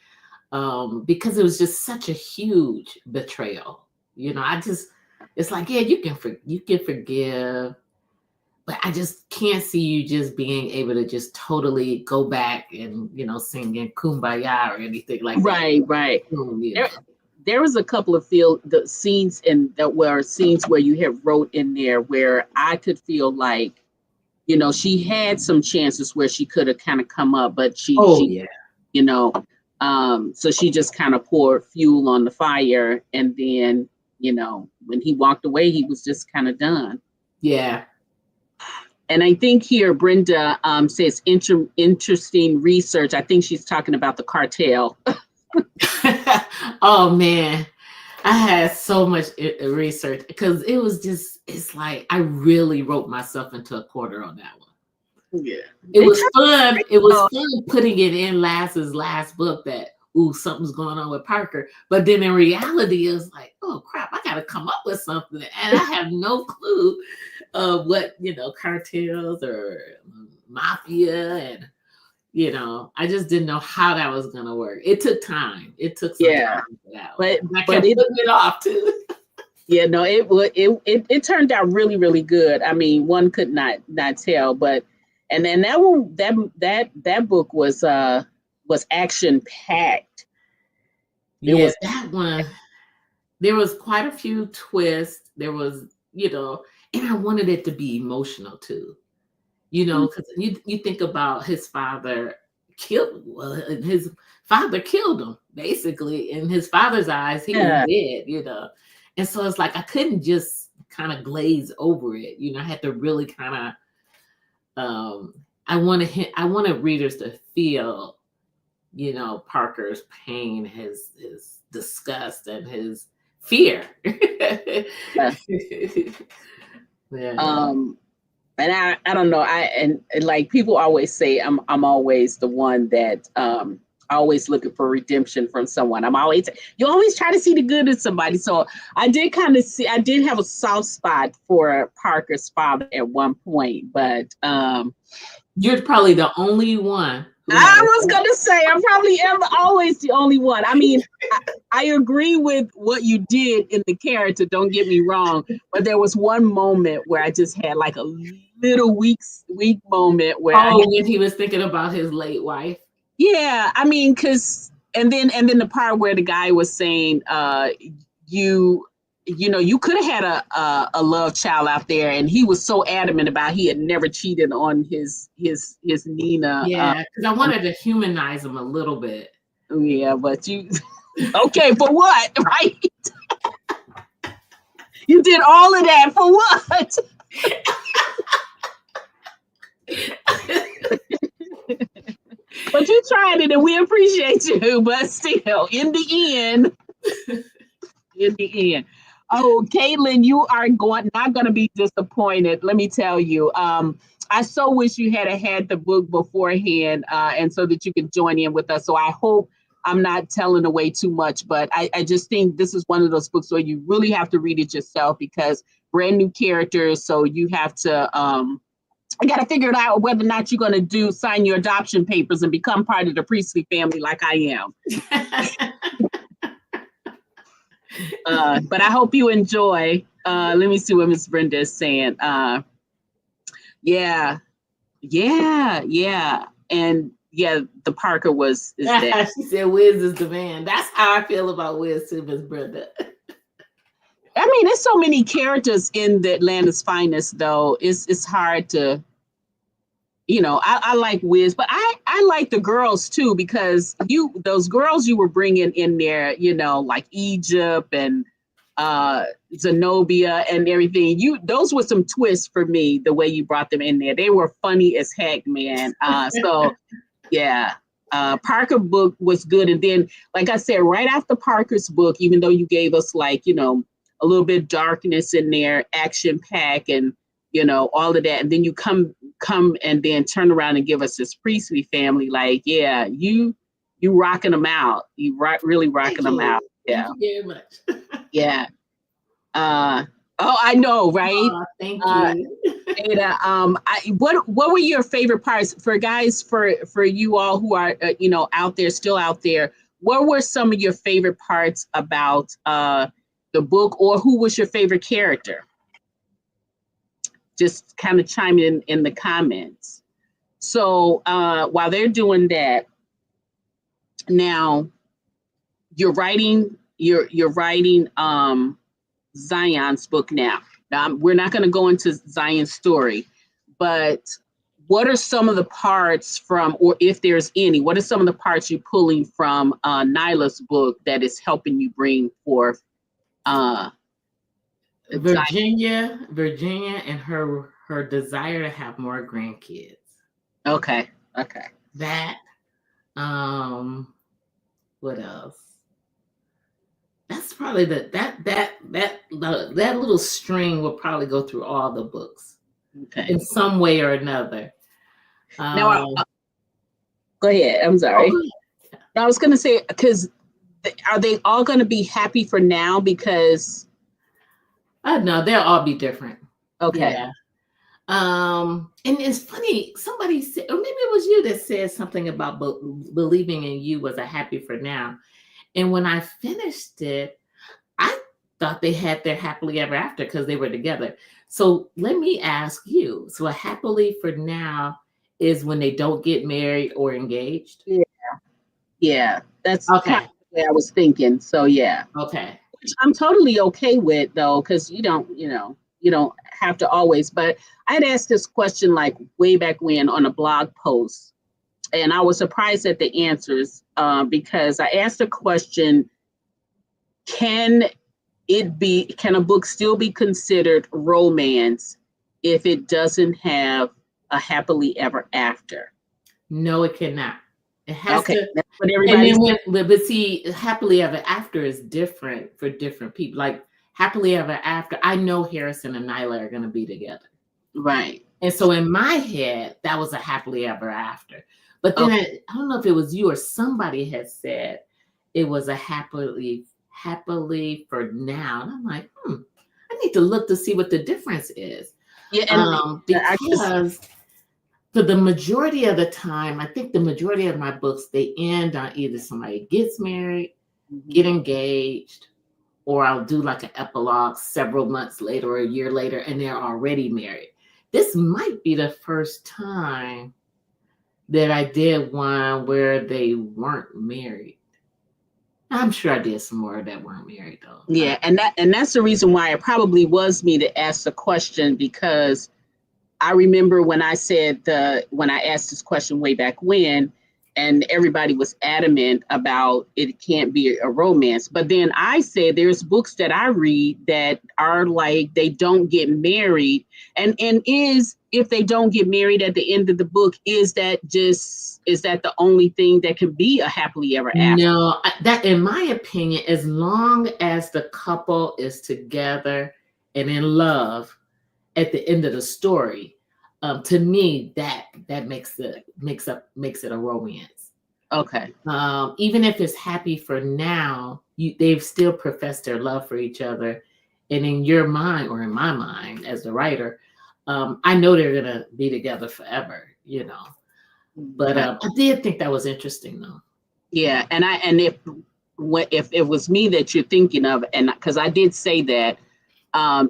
Because it was just such a huge betrayal. It's like, yeah, you can forgive, but I just can't see you just being able to just totally go back and, singing Kumbaya or anything like that. Right. There was a couple of scenes where you have wrote in there where I could feel like, she had some chances where she could have kind of come up, but so she just kind of poured fuel on the fire. And then, when he walked away, he was just kind of done. Yeah. And I think here Brenda says interesting research. I think she's talking about the cartel. Oh man, I had so much research because it's like I really wrote myself into a corner on that one. Yeah, it was fun. It was fun putting it in Lass's last book that something's going on with Parker, but then in reality it was like, oh crap, I got to come up with something, and I have no clue of what cartels or mafia and. I just didn't know how that was going to work. It took time. It took some time for that. But I kept putting it off too. Yeah, no, it turned out really, really good. I mean, one could not tell, but and then that book was action packed. That one. There was quite a few twists. There was, and I wanted it to be emotional too. Because you think about his father killed him, basically. In his father's eyes, he was dead, And so it's like I couldn't just kind of glaze over it. I had to really kind of I wanted readers to feel, Parker's pain, his disgust, and his fear. Yeah. And I don't know. And like people always say, I'm always the one that always looking for redemption from someone. You always try to see the good in somebody. So I did have a soft spot for Parker's father at one point, but you're probably the only one. I was gonna say I'm probably always the only one. I mean, I agree with what you did in the character. Don't get me wrong, but there was one moment where I just had like a little weak moment where when he was thinking about his late wife. Yeah, I mean, and then the part where the guy was saying, you could have had a love child out there, and he was so adamant about he had never cheated on his Nina. Yeah, because I wanted to humanize him a little bit. Yeah, but you okay for what, right? You did all of that for what? But you tried it, and we appreciate you. But still, in the end. Oh, Caitlin, you are not going to be disappointed. Let me tell you. I so wish you had the book beforehand, and so that you could join in with us. So I hope I'm not telling away too much, but I just think this is one of those books where you really have to read it yourself because brand new characters. So you have to I got to figure it out whether or not you're going to sign your adoption papers and become part of the Priestley family like I am. But I hope you enjoy. Let me see what Miss Brenda is saying. Yeah. And yeah, the Parker is that. She said Wiz is the man. That's how I feel about Wiz too, Miss Brenda. I mean, there's so many characters in the Atlanta's Finest, though. It's hard to, I like Wiz, but I like the girls too, because those girls you were bringing in there, like Egypt and Zenobia and everything. Those were some twists for me, the way you brought them in there. They were funny as heck, man. So yeah. Parker book was good. And then, like I said, right after Parker's book, even though you gave us a little bit of darkness in there, action pack and all of that, and then you come and then turn around and give us this Priestley family, you rocking them out. You really rocking them out. Yeah. Thank you very much. Yeah. I know, right? Thank you. Ada, what were your favorite parts for guys, for you all who are out there, still out there? What were some of your favorite parts about the book, or who was your favorite character? Just kind of chime in the comments. So while they're doing that, now you're writing Zion's book now. We're not going to go into Zion's story, but what are some of the parts from, or if there's any, what are some of the parts you're pulling from Nyla's book that is helping you bring forth Virginia and her desire to have more grandkids. Okay. That, what else? That's probably that little string will probably go through all the books, in some way or another. Now, go ahead. I'm sorry. I was going to say, because are they all going to be happy for now? Because no, they'll all be different. Okay. Yeah. And it's funny. Somebody said, or maybe it was you that said something about believing in you was a happy for now. And when I finished it, I thought they had their happily ever after because they were together. So let me ask you. So a happily for now is when they don't get married or engaged? Yeah. That's okay. Kind of the way I was thinking. So yeah. Okay. Which I'm totally okay with, though, because you don't have to always. But I had asked this question like way back when on a blog post, and I was surprised at the answers because I asked the question, can a book still be considered romance if it doesn't have a happily ever after? No, it cannot. It has to. That's what everybody's. But see, happily ever after is different for different people. Like happily ever after, I know Harrison and Nyla are going to be together. Right. And so in my head, that was a happily ever after. But then I don't know if it was you or somebody had said it was a happily for now. And I'm like, I need to look to see what the difference is. Yeah, because for the majority of the time, I think the majority of my books, they end on either somebody gets married, get engaged, or I'll do like an epilogue several months later or a year later, and they're already married. This might be the first time that I did one where they weren't married. I'm sure I did some more that weren't married though. Yeah, and that's the reason why it probably was me to ask the question, because I remember when I asked this question way back when, and everybody was adamant about it can't be a romance. But then I said there's books that I read that are like they don't get married, and if they don't get married at the end of the book, is that the only thing that can be a happily ever after? No, that in my opinion, as long as the couple is together and in love at the end of the story, to me that makes it a romance. Okay. Even if it's happy for now, they've still professed their love for each other, and in your mind or in my mind as the writer, I know they're gonna be together forever, But Okay. I did think that was interesting, though. Yeah, and if it was me that you're thinking of, and because I did say that,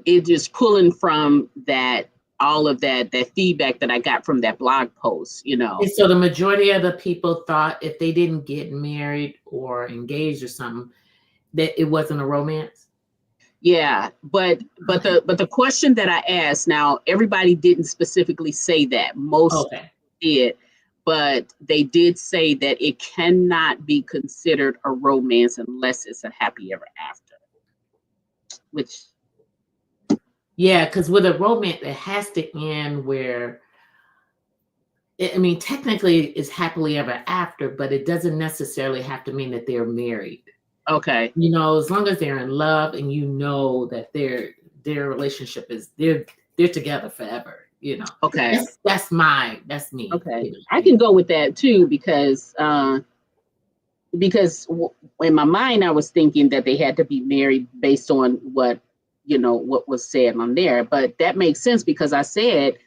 it just pulling from that all of that feedback that I got from that blog post, And so the majority of the people thought if they didn't get married or engaged or something, that it wasn't a romance. Yeah, but Okay. the question that I asked, now everybody didn't specifically say that. Most Okay. did, but they did say that it cannot be considered a romance unless it's a happy ever after. Which, Yeah, because with a romance, it has to end where, I mean, technically it's happily ever after, but it doesn't necessarily have to mean that they're married. okay, As long as they're in love and that their relationship is they're together forever. okay, That's me. okay. I can go with that too because in my mind I was thinking that they had to be married based on what was said on there, but that makes sense because I said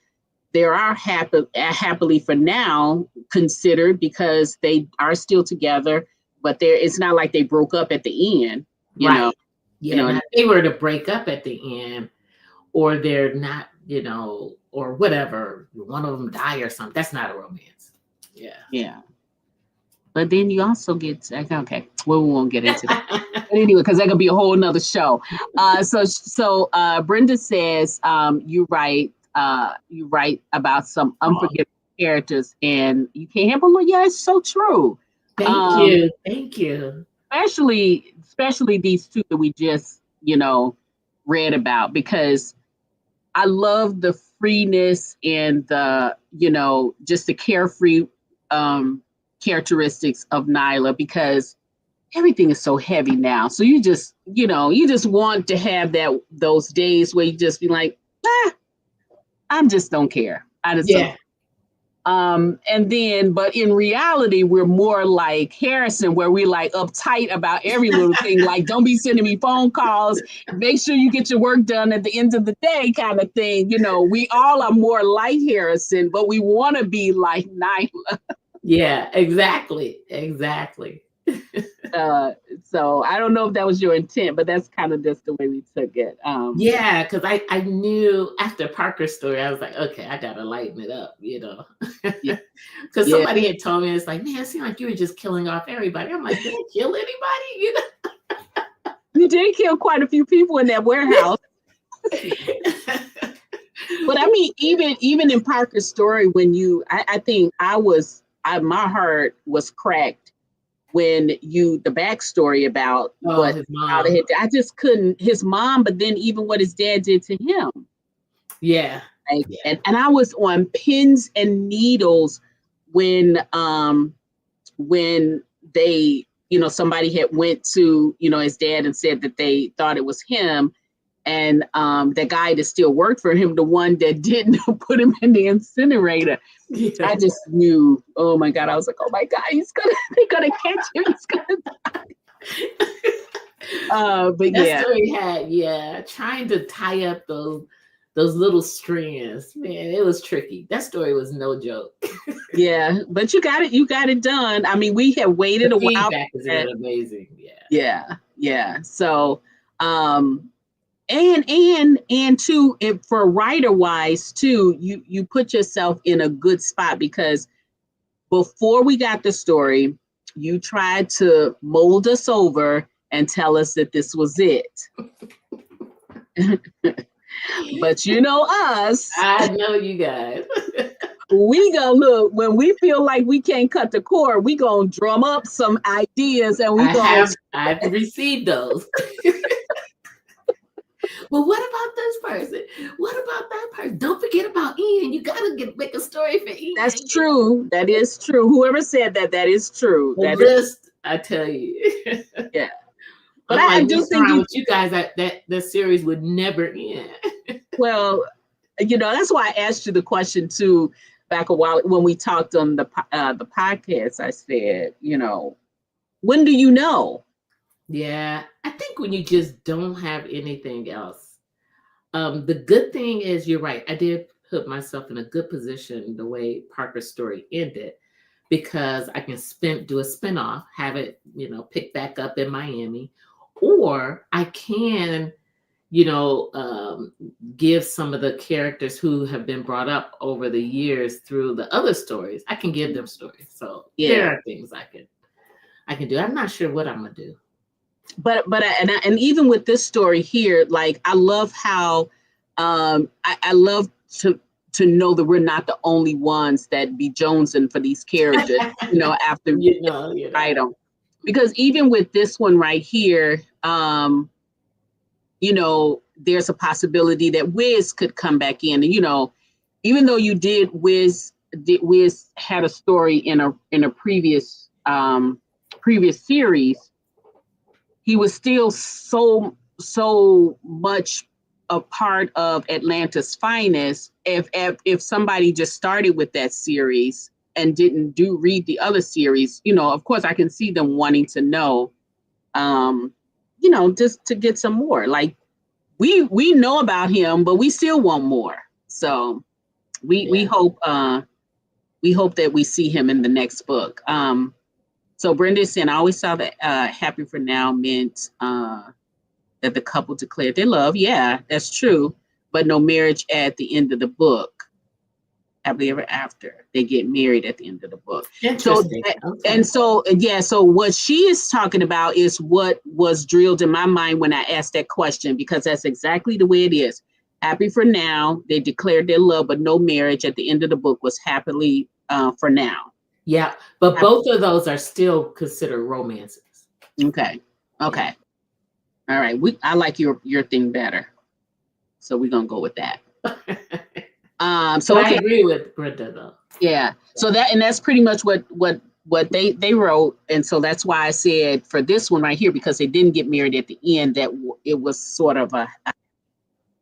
there are happily for now considered because they are still together, but it's not like they broke up at the end, Right. you Yeah. know. Now, if they were to break up at the end, or they're not, or whatever, one of them die or something, that's not a romance. Yeah. Yeah. But then you also get okay. Well, we won't get into that. But anyway, because that could be a whole nother show. So Brenda says, you write about some unforgettable characters, and you can't help but yeah, it's so true. Thank you. Thank you. Especially these two that we just read about, because I love the freeness and the just the carefree characteristics of Nyla, because everything is so heavy now. So you just want to have those days where you just be like, I just don't care. I just don't. Yeah. But in reality, we're more like Harrison, where we like uptight about every little thing. Like, don't be sending me phone calls. Make sure you get your work done at the end of the day, kind of thing. We all are more like Harrison, but we want to be like Nyla. Yeah, exactly. So I don't know if that was your intent, but that's kind of just the way we took it. Yeah, because I knew after Parker's story, I was like, okay, I gotta lighten it up, Yeah. Because somebody had told me, it's like, man, it seemed like you were just killing off everybody. I'm like, did I kill anybody? You did kill quite a few people in that warehouse. But I mean, even in Parker's story, when I think my heart was cracked when the backstory about his mom. I just couldn't, his mom, but then even what his dad did to him. Yeah. Like, and I was on pins and needles when they, somebody had went to, his dad and said that they thought it was him. And the guy that still worked for him, the one that didn't put him in the incinerator. Yeah. I just knew, oh my God, I was like, oh my God, they're gonna catch him, he's gonna die. But that story had, trying to tie up those little strands, man, it was tricky. That story was no joke. Yeah, but you got it done. I mean, we have waited a while. Feedback is really amazing. Yeah. So, and too, for writer wise too, you put yourself in a good spot, because before we got the story, you tried to mold us over and tell us that this was it. But us. I know you guys. We gonna look, when we feel like we can't cut the cord, we gonna drum up some ideas, and I've received those. Well, what about this person? What about that person? Don't forget about Ian. You gotta make a story for Ian. That's true. That is true. Whoever said that is true. The list, I tell you. Yeah. But I do think with you guys that the series would never end. Well, that's why I asked you the question too back a while when we talked on the podcast. I said, when do you know? Yeah, I think when you just don't have anything else. The good thing is, you're right. I did put myself in a good position the way Parker's story ended, because I can do a spinoff, have it, pick back up in Miami, or I can, you know, um, give some of the characters who have been brought up over the years through the other stories. I can give them stories. So there are things I can do. I'm not sure what I'm gonna do. And even with this story here, like I love how I love to know that we're not the only ones that be jonesing for these characters, after write them. Because even with this one right here, there's a possibility that Wiz could come back in. And even though Wiz had a story in a previous series, he was still so much a part of Atlanta's Finest. If somebody just started with that series and didn't read the other series, of course I can see them wanting to know, just to get some more. Like we know about him, but we still want more. So we hope that we see him in the next book. So Brenda is saying, I always saw that happy for now meant that the couple declared their love. Yeah, that's true. But no marriage at the end of the book. Happily ever after. They get married at the end of the book. Interesting. So what she is talking about is what was drilled in my mind when I asked that question, because that's exactly the way it is. Happy for now. They declared their love, but no marriage at the end of the book was happily for now. Yeah, but both of those are still considered romances. Okay. All right. I like your thing better, so we're gonna go with that. So I agree with Brenda though. Yeah. So that's pretty much what they wrote, and so that's why I said for this one right here, because they didn't get married at the end, that it was sort of a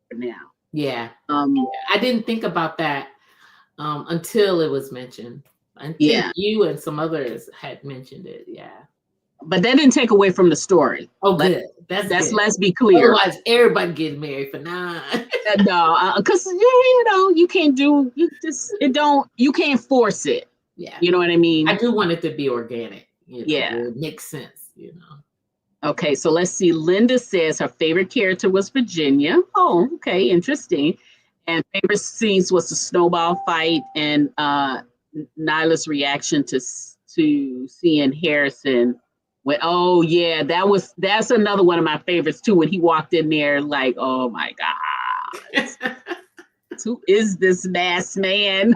for now. Yeah. I didn't think about that until it was mentioned. I think you and some others had mentioned it. Yeah. But that didn't take away from the story. Oh, good. That's good. Let's be clear. Otherwise, everybody getting married for 9. No, because you can't you can't force it. Yeah. You know what I mean? I do want it to be organic. It makes sense. Okay, so let's see. Linda says her favorite character was Virginia. Oh, okay, interesting. And favorite scenes was the snowball fight and Nyla's reaction to seeing Harrison. That's another one of my favorites too. When he walked in there, like, oh my God, who is this masked man?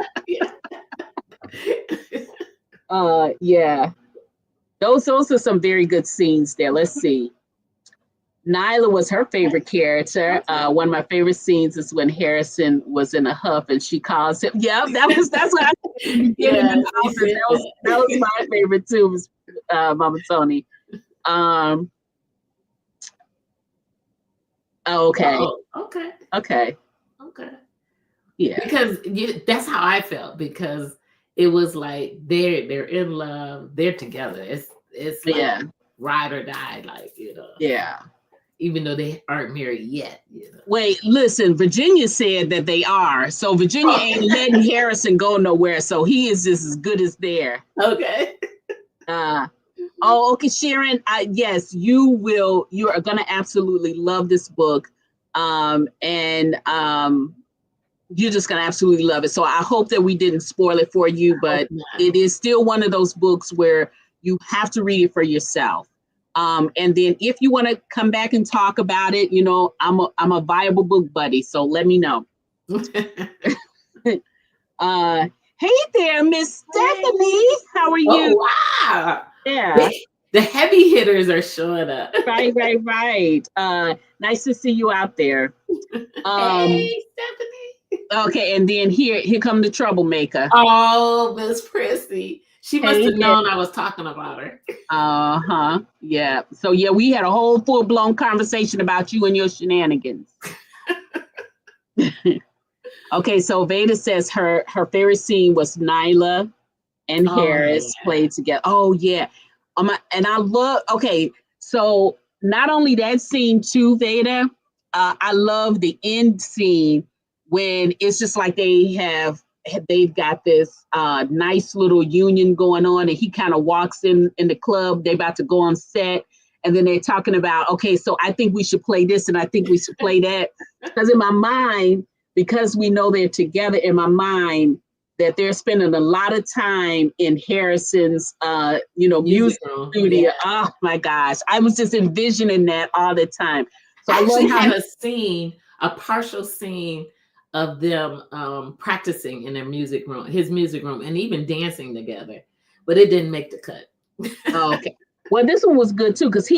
Yeah. Those are some very good scenes there. Let's see. Nyla was her favorite character. One of my favorite scenes is when Harrison was in a huff and she calls him. Yeah, that's what I that was my favorite too, was Mama Tony. Okay. Okay. Yeah. Because that's how I felt, because it was like they're in love, they're together. It's like ride or die, like, Yeah. Even though they aren't married yet. Wait, listen, Virginia said that they are. So Virginia ain't letting Harrison go nowhere. So he is just as good as there. Okay. Okay, Sharon. Yes, you will. You are gonna absolutely love this book, and you're just gonna absolutely love it. So I hope that we didn't spoil it for you, but it is still one of those books where you have to read it for yourself. And then if you want to come back and talk about it, I'm a viable book buddy. So let me know. Hey there, Miss Stephanie. How are you? Oh, wow. Yeah. The heavy hitters are showing up. Right. Nice to see you out there. Hey, Stephanie. Okay, and then here come the troublemaker. Oh, Miss Prissy. She must have known I was talking about her. Yeah. So we had a whole full-blown conversation about you and your shenanigans. Okay, so Veda says her favorite scene was Nyla and Harris played together. Oh yeah. And I love, so not only that scene too, Veda, I love the end scene when it's just like they've got this nice little union going on, and he kind of walks in the club. They're about to go on set, and then they're talking about, okay, so I think we should play this, and I think we should play that. Because in my mind, because we know they're together, in my mind, that they're spending a lot of time in Harrison's, music studio. Yeah. Oh my gosh, I was just envisioning that all the time. So I actually had a partial scene of them practicing in their music room, his music room, and even dancing together, but it didn't make the cut. Oh, okay. Well, this one was good too, because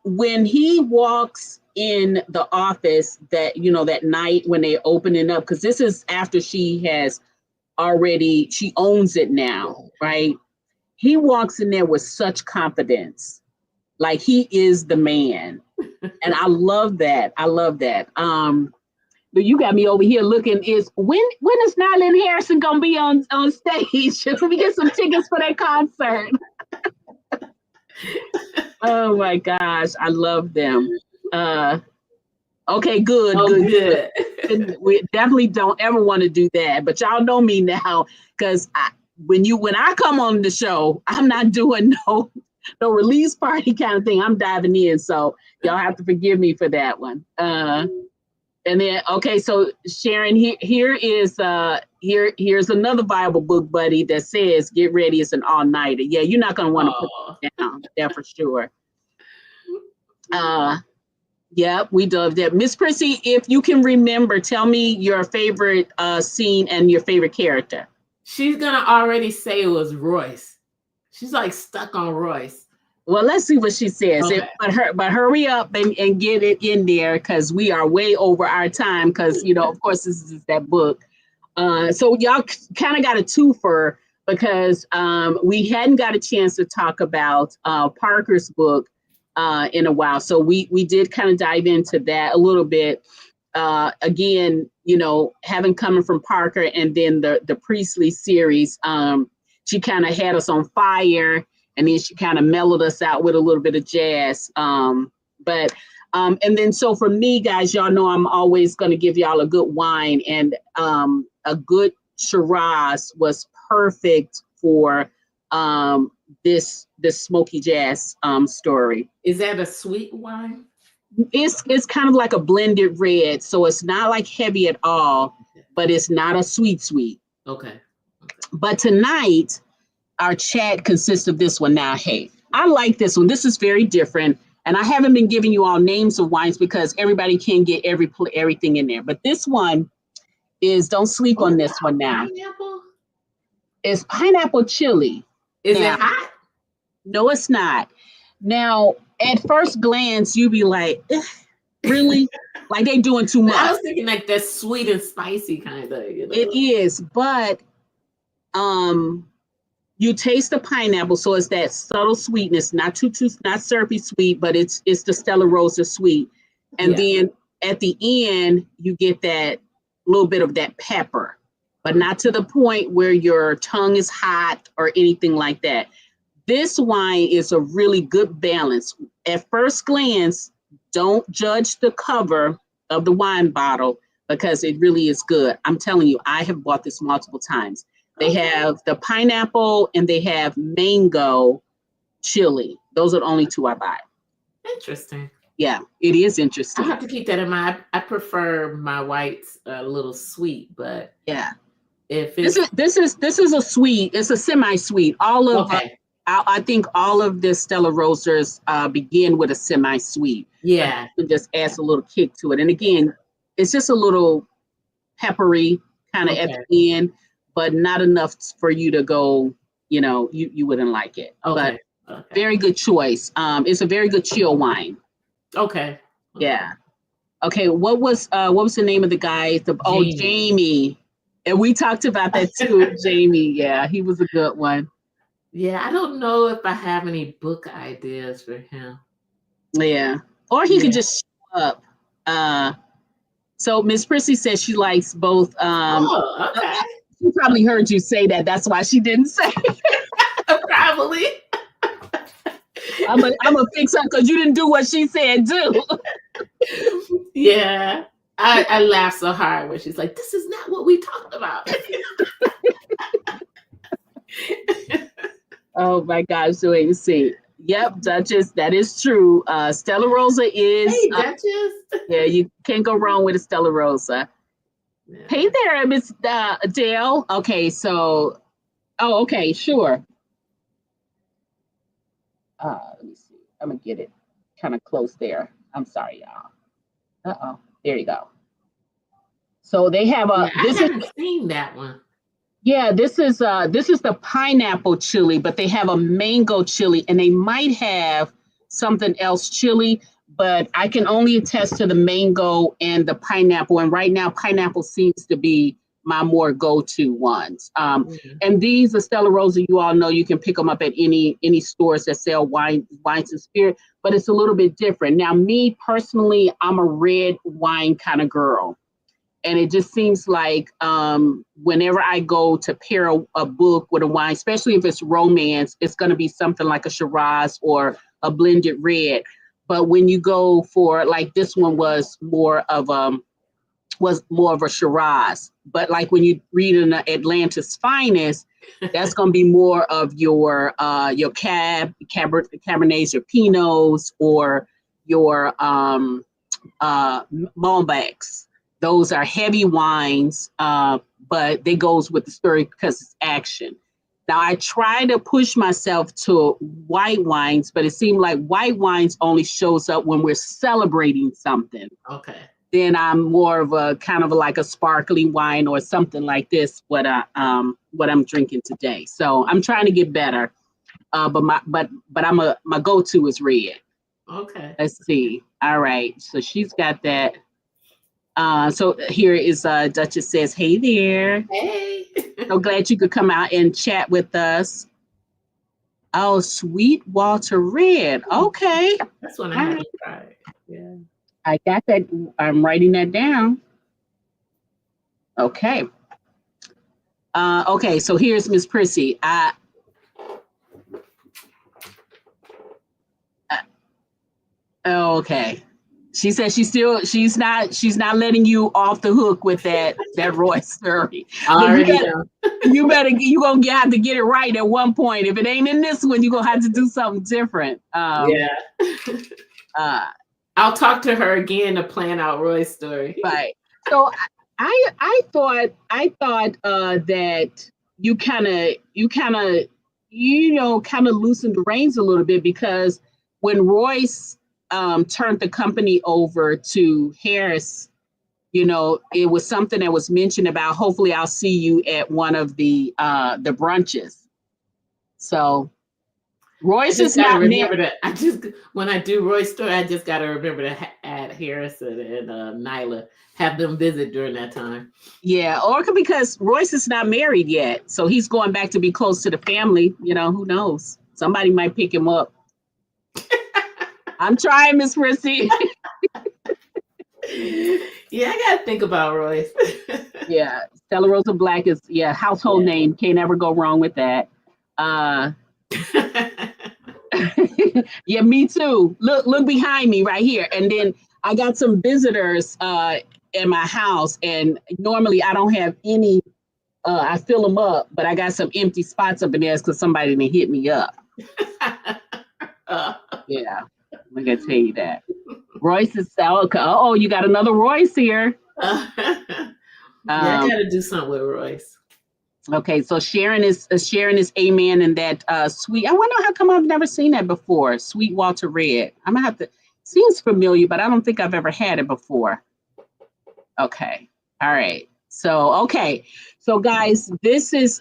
when he walks in the office that night when they're opening up, because this is after she owns it now, right? He walks in there with such confidence, like he is the man. And I love that. But you got me over here looking. When is Nyla and Harrison gonna be on stage? Let me get some tickets for that concert. Oh my gosh, I love them. Okay, good. We definitely don't ever want to do that. But y'all know me now, because when I come on the show, I'm not doing no release party kind of thing. I'm diving in, so y'all have to forgive me for that one. And then, okay, so Sharon, here's another Bible book, buddy, that says, "Get ready, it's an all-nighter." Yeah, you're not gonna want to put that down, that for sure. Yeah, we love that. Miss Prissy, if you can remember, tell me your favorite scene and your favorite character. She's gonna already say it was Royce. She's like stuck on Royce. Well, let's see what she says. Okay. But hurry up and get it in there, because we are way over our time, because, of course, this is that book. So y'all kind of got a twofer, because we hadn't got a chance to talk about Parker's book in a while. So we did kind of dive into that a little bit. Again, having coming from Parker and then the Priestley series, she kind of had us on fire. And then she kind of mellowed us out with a little bit of jazz. And then so for me, guys, y'all know I'm always going to give y'all a good wine, and a good Shiraz was perfect for this smoky jazz story. Is that a sweet wine? It's kind of like a blended red, so it's not like heavy at all, but it's not a sweet. Okay. But tonight, our chat consists of this one. Now, hey, I like this one. This is very different. And I haven't been giving you all names of wines because everybody can get everything in there. But this one is, don't sleep on this one now. Pineapple? It's pineapple chili. Is it hot? No, it's not. Now, at first glance, you'd be like, really? Like they doing too much. I was thinking like that sweet and spicy kind of. It is, but you taste the pineapple, so it's that subtle sweetness, not syrupy sweet, but it's the Stella Rosa sweet. And then at the end, you get that little bit of that pepper, but not to the point where your tongue is hot or anything like that. This wine is a really good balance. At first glance, don't judge the cover of the wine bottle, because it really is good. I'm telling you, I have bought this multiple times. They have the pineapple and they have mango chili. Those are the only two I buy. Interesting. Yeah, it is interesting. I have to keep that in mind. I prefer my whites a little sweet, but yeah, if it's this is a sweet. It's a semi-sweet. All of I think all of the Stella Rosas begin with a semi-sweet. Yeah, it just adds a little kick to it. And again, it's just a little peppery kind of at the end, but not enough for you to go, you wouldn't like it. Okay. But very good choice. It's a very good chill wine. Okay. Yeah. Okay. What was the name of the guy? Jamie. And we talked about that too. Jamie. Yeah, he was a good one. Yeah, I don't know if I have any book ideas for him. Yeah. Or he could just show up. So Miss Prissy says she likes both. Okay. She probably heard you say that. That's why she didn't say. Probably. I'm gonna fix up because you didn't do what she said do. Yeah. I laughed so hard when she's like, "This is not what we talked about." Oh my gosh, so wait and see. Yep, Duchess, that is true. Stella Rosa is, Hey, Duchess. yeah, you can't go wrong with a Stella Rosa. Yeah. Hey there, Miss Adele. Okay, so, oh, okay, sure. Let me see. I'm gonna get it kind of close there. I'm sorry, y'all. Uh-oh, there you go. So they have Yeah, I this is, haven't seen that one. yeah, this is the pineapple chili, but they have a mango chili, and they might have something else chili, but I can only attest to the mango and the pineapple. And right now, pineapple seems to be my more go-to ones. And these, the Stella Rosa, you all know you can pick them up at any stores that sell wines and spirit, but it's a little bit different. Now, me personally, I'm a red wine kind of girl. And it just seems like whenever I go to pair a book with a wine, especially if it's romance, it's going to be something like a Shiraz or a blended red. But when you go for, like, this one was more of a Shiraz. But like when you read in the Atlantis Finest, that's going to be more of your Cabernets, your Pinots, or your Malbecs. Those are heavy wines, but they goes with the story because it's action. Now I try to push myself to white wines, but it seemed like white wines only shows up when we're celebrating something. Okay. Then I'm more of a kind of like a sparkling wine or something like this. What I'm drinking today. So I'm trying to get better. But my go-to is red. Okay. Let's see. All right. So she's got that. So here is Duchess says, "Hey there. Hey. So glad you could come out and chat with us." Oh, Sweet Walter Red. Okay. That's one I All haven't right. tried. Yeah. I got that. I'm writing that down. Okay. Okay, so here's Miss Prissy. Okay. She says she's not letting you off the hook with that Roy story. I But already know. you gonna have to get it right at one point. If it ain't in this one, you're gonna have to do something different. Yeah. I'll talk to her again to plan out Roy's story. Right. So I thought that you kind of loosened the reins a little bit, because when Royce turned the company over to Harris, it was something that was mentioned about, hopefully I'll see you at one of the brunches. So Royce is not remember that. When I do Roy's story, I just gotta remember to add Harrison and Nyla, have them visit during that time. Yeah, or because Royce is not married yet, so he's going back to be close to the family. Who knows? Somebody might pick him up. I'm trying, Miss Prissy. Yeah, I gotta think about Royce. Yeah, Stella Rosa Black is household name. Can't ever go wrong with that. Yeah, me too. Look behind me right here, and then I got some visitors in my house, and normally I don't have any. I fill them up, but I got some empty spots up in there because somebody didn't hit me up. Yeah, I'm gonna tell you that. Royce is oh, you got another Royce here. Yeah, I gotta do something with Royce. Okay, so Sharon is amen in that sweet. I wonder how come I've never seen that before. Sweet Walter Red. I'm gonna have to. Seems familiar, but I don't think I've ever had it before. Okay, all right. So guys, this is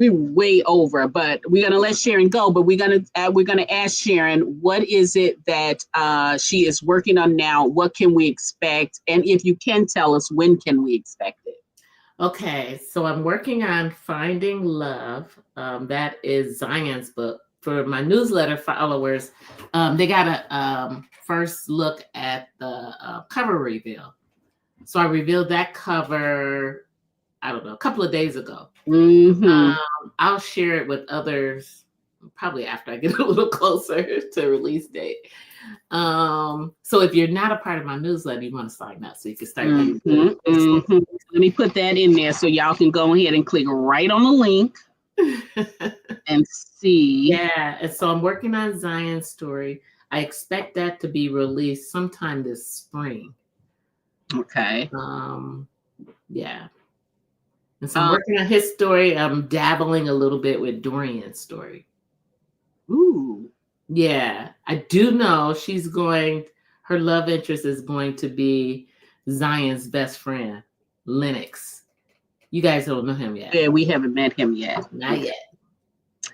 we way over, but we're gonna let Sharon go. But we're gonna ask Sharon, what is it that she is working on now? What can we expect? And if you can tell us, when can we expect it? Okay, so I'm working on Finding Love. That is Zion's book. For my newsletter followers, they got a first look at the cover reveal. So I revealed that cover, I don't know, a couple of days ago. Mm-hmm. I'll share it with others probably after I get a little closer to release date. So if you're not a part of my newsletter, you want to sign up so you can start getting Mhm, mhm. Let me put that in there so y'all can go ahead and click right on the link and see. Yeah, and so I'm working on Zion's story. I expect that to be released sometime this spring. Okay. Yeah. And so I'm working on his story. I'm dabbling a little bit with Dorian's story. Ooh. Yeah, I do know her love interest is going to be Zion's best friend, Lennox. You guys don't know him yet. Yeah, we haven't met him yet. Not yet.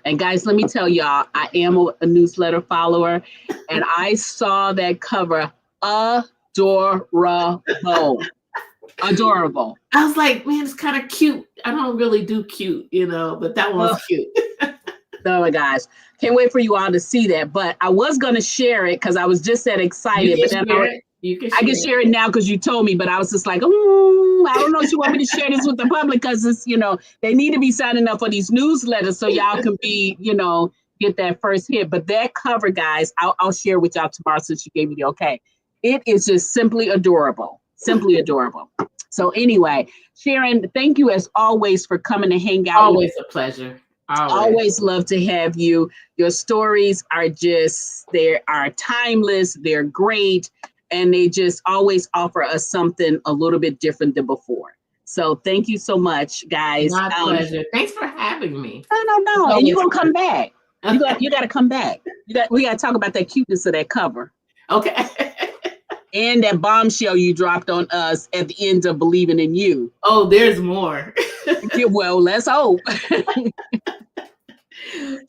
And guys, let me tell y'all, I am a newsletter follower, and I saw that cover. Adorable. Adorable. I was like, man, it's kind of cute. I don't really do cute, but that one was cute. Oh my gosh. Can't wait for you all to see that. But I was going to share it because I was just that excited. But then I can share it now because you told me. But I was just like, I don't know if you want me to share this with the public because it's, they need to be signing up for these newsletters so y'all can be, get that first hit. But that cover, guys, I'll share with y'all tomorrow since you gave me the okay. It is just simply adorable. Simply adorable. So anyway, Sharon, thank you as always for coming to hang out. Always a pleasure. Always love to have you. Your stories they are timeless, they're great, and they just always offer us something a little bit different than before. So thank you so much, guys. My pleasure. Thanks for having me. No. And you're gonna come back. You gotta come back. We gotta talk about that cuteness of that cover. Okay. And that bombshell you dropped on us at the end of Believing in You. Oh, there's more. Well, let's hope.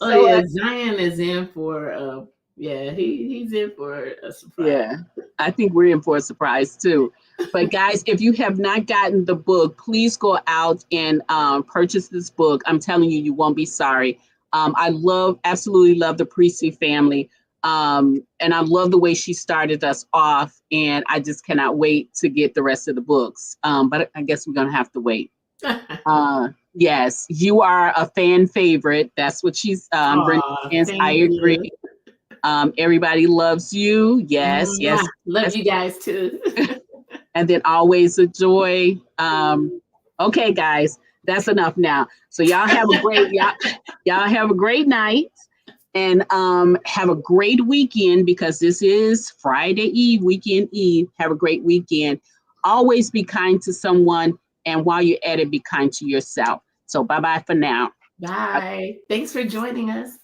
Zion is in for he's in for a surprise. Yeah, I think we're in for a surprise too. But guys, if you have not gotten the book, please go out and purchase this book. I'm telling you, you won't be sorry. I absolutely love the Priestley family. And I love the way she started us off. And I just cannot wait to get the rest of the books. But I guess we're going to have to wait. Yes, you are a fan favorite. That's what she's I agree. Everybody loves you. Yes. Love you guys too. And then always a joy. Okay, guys, that's enough now. So y'all have a great y'all have a great night and have a great weekend because this is Friday Eve, weekend Eve. Have a great weekend. Always be kind to someone. And while you're at it, be kind to yourself. So bye-bye for now. Bye. Thanks for joining us.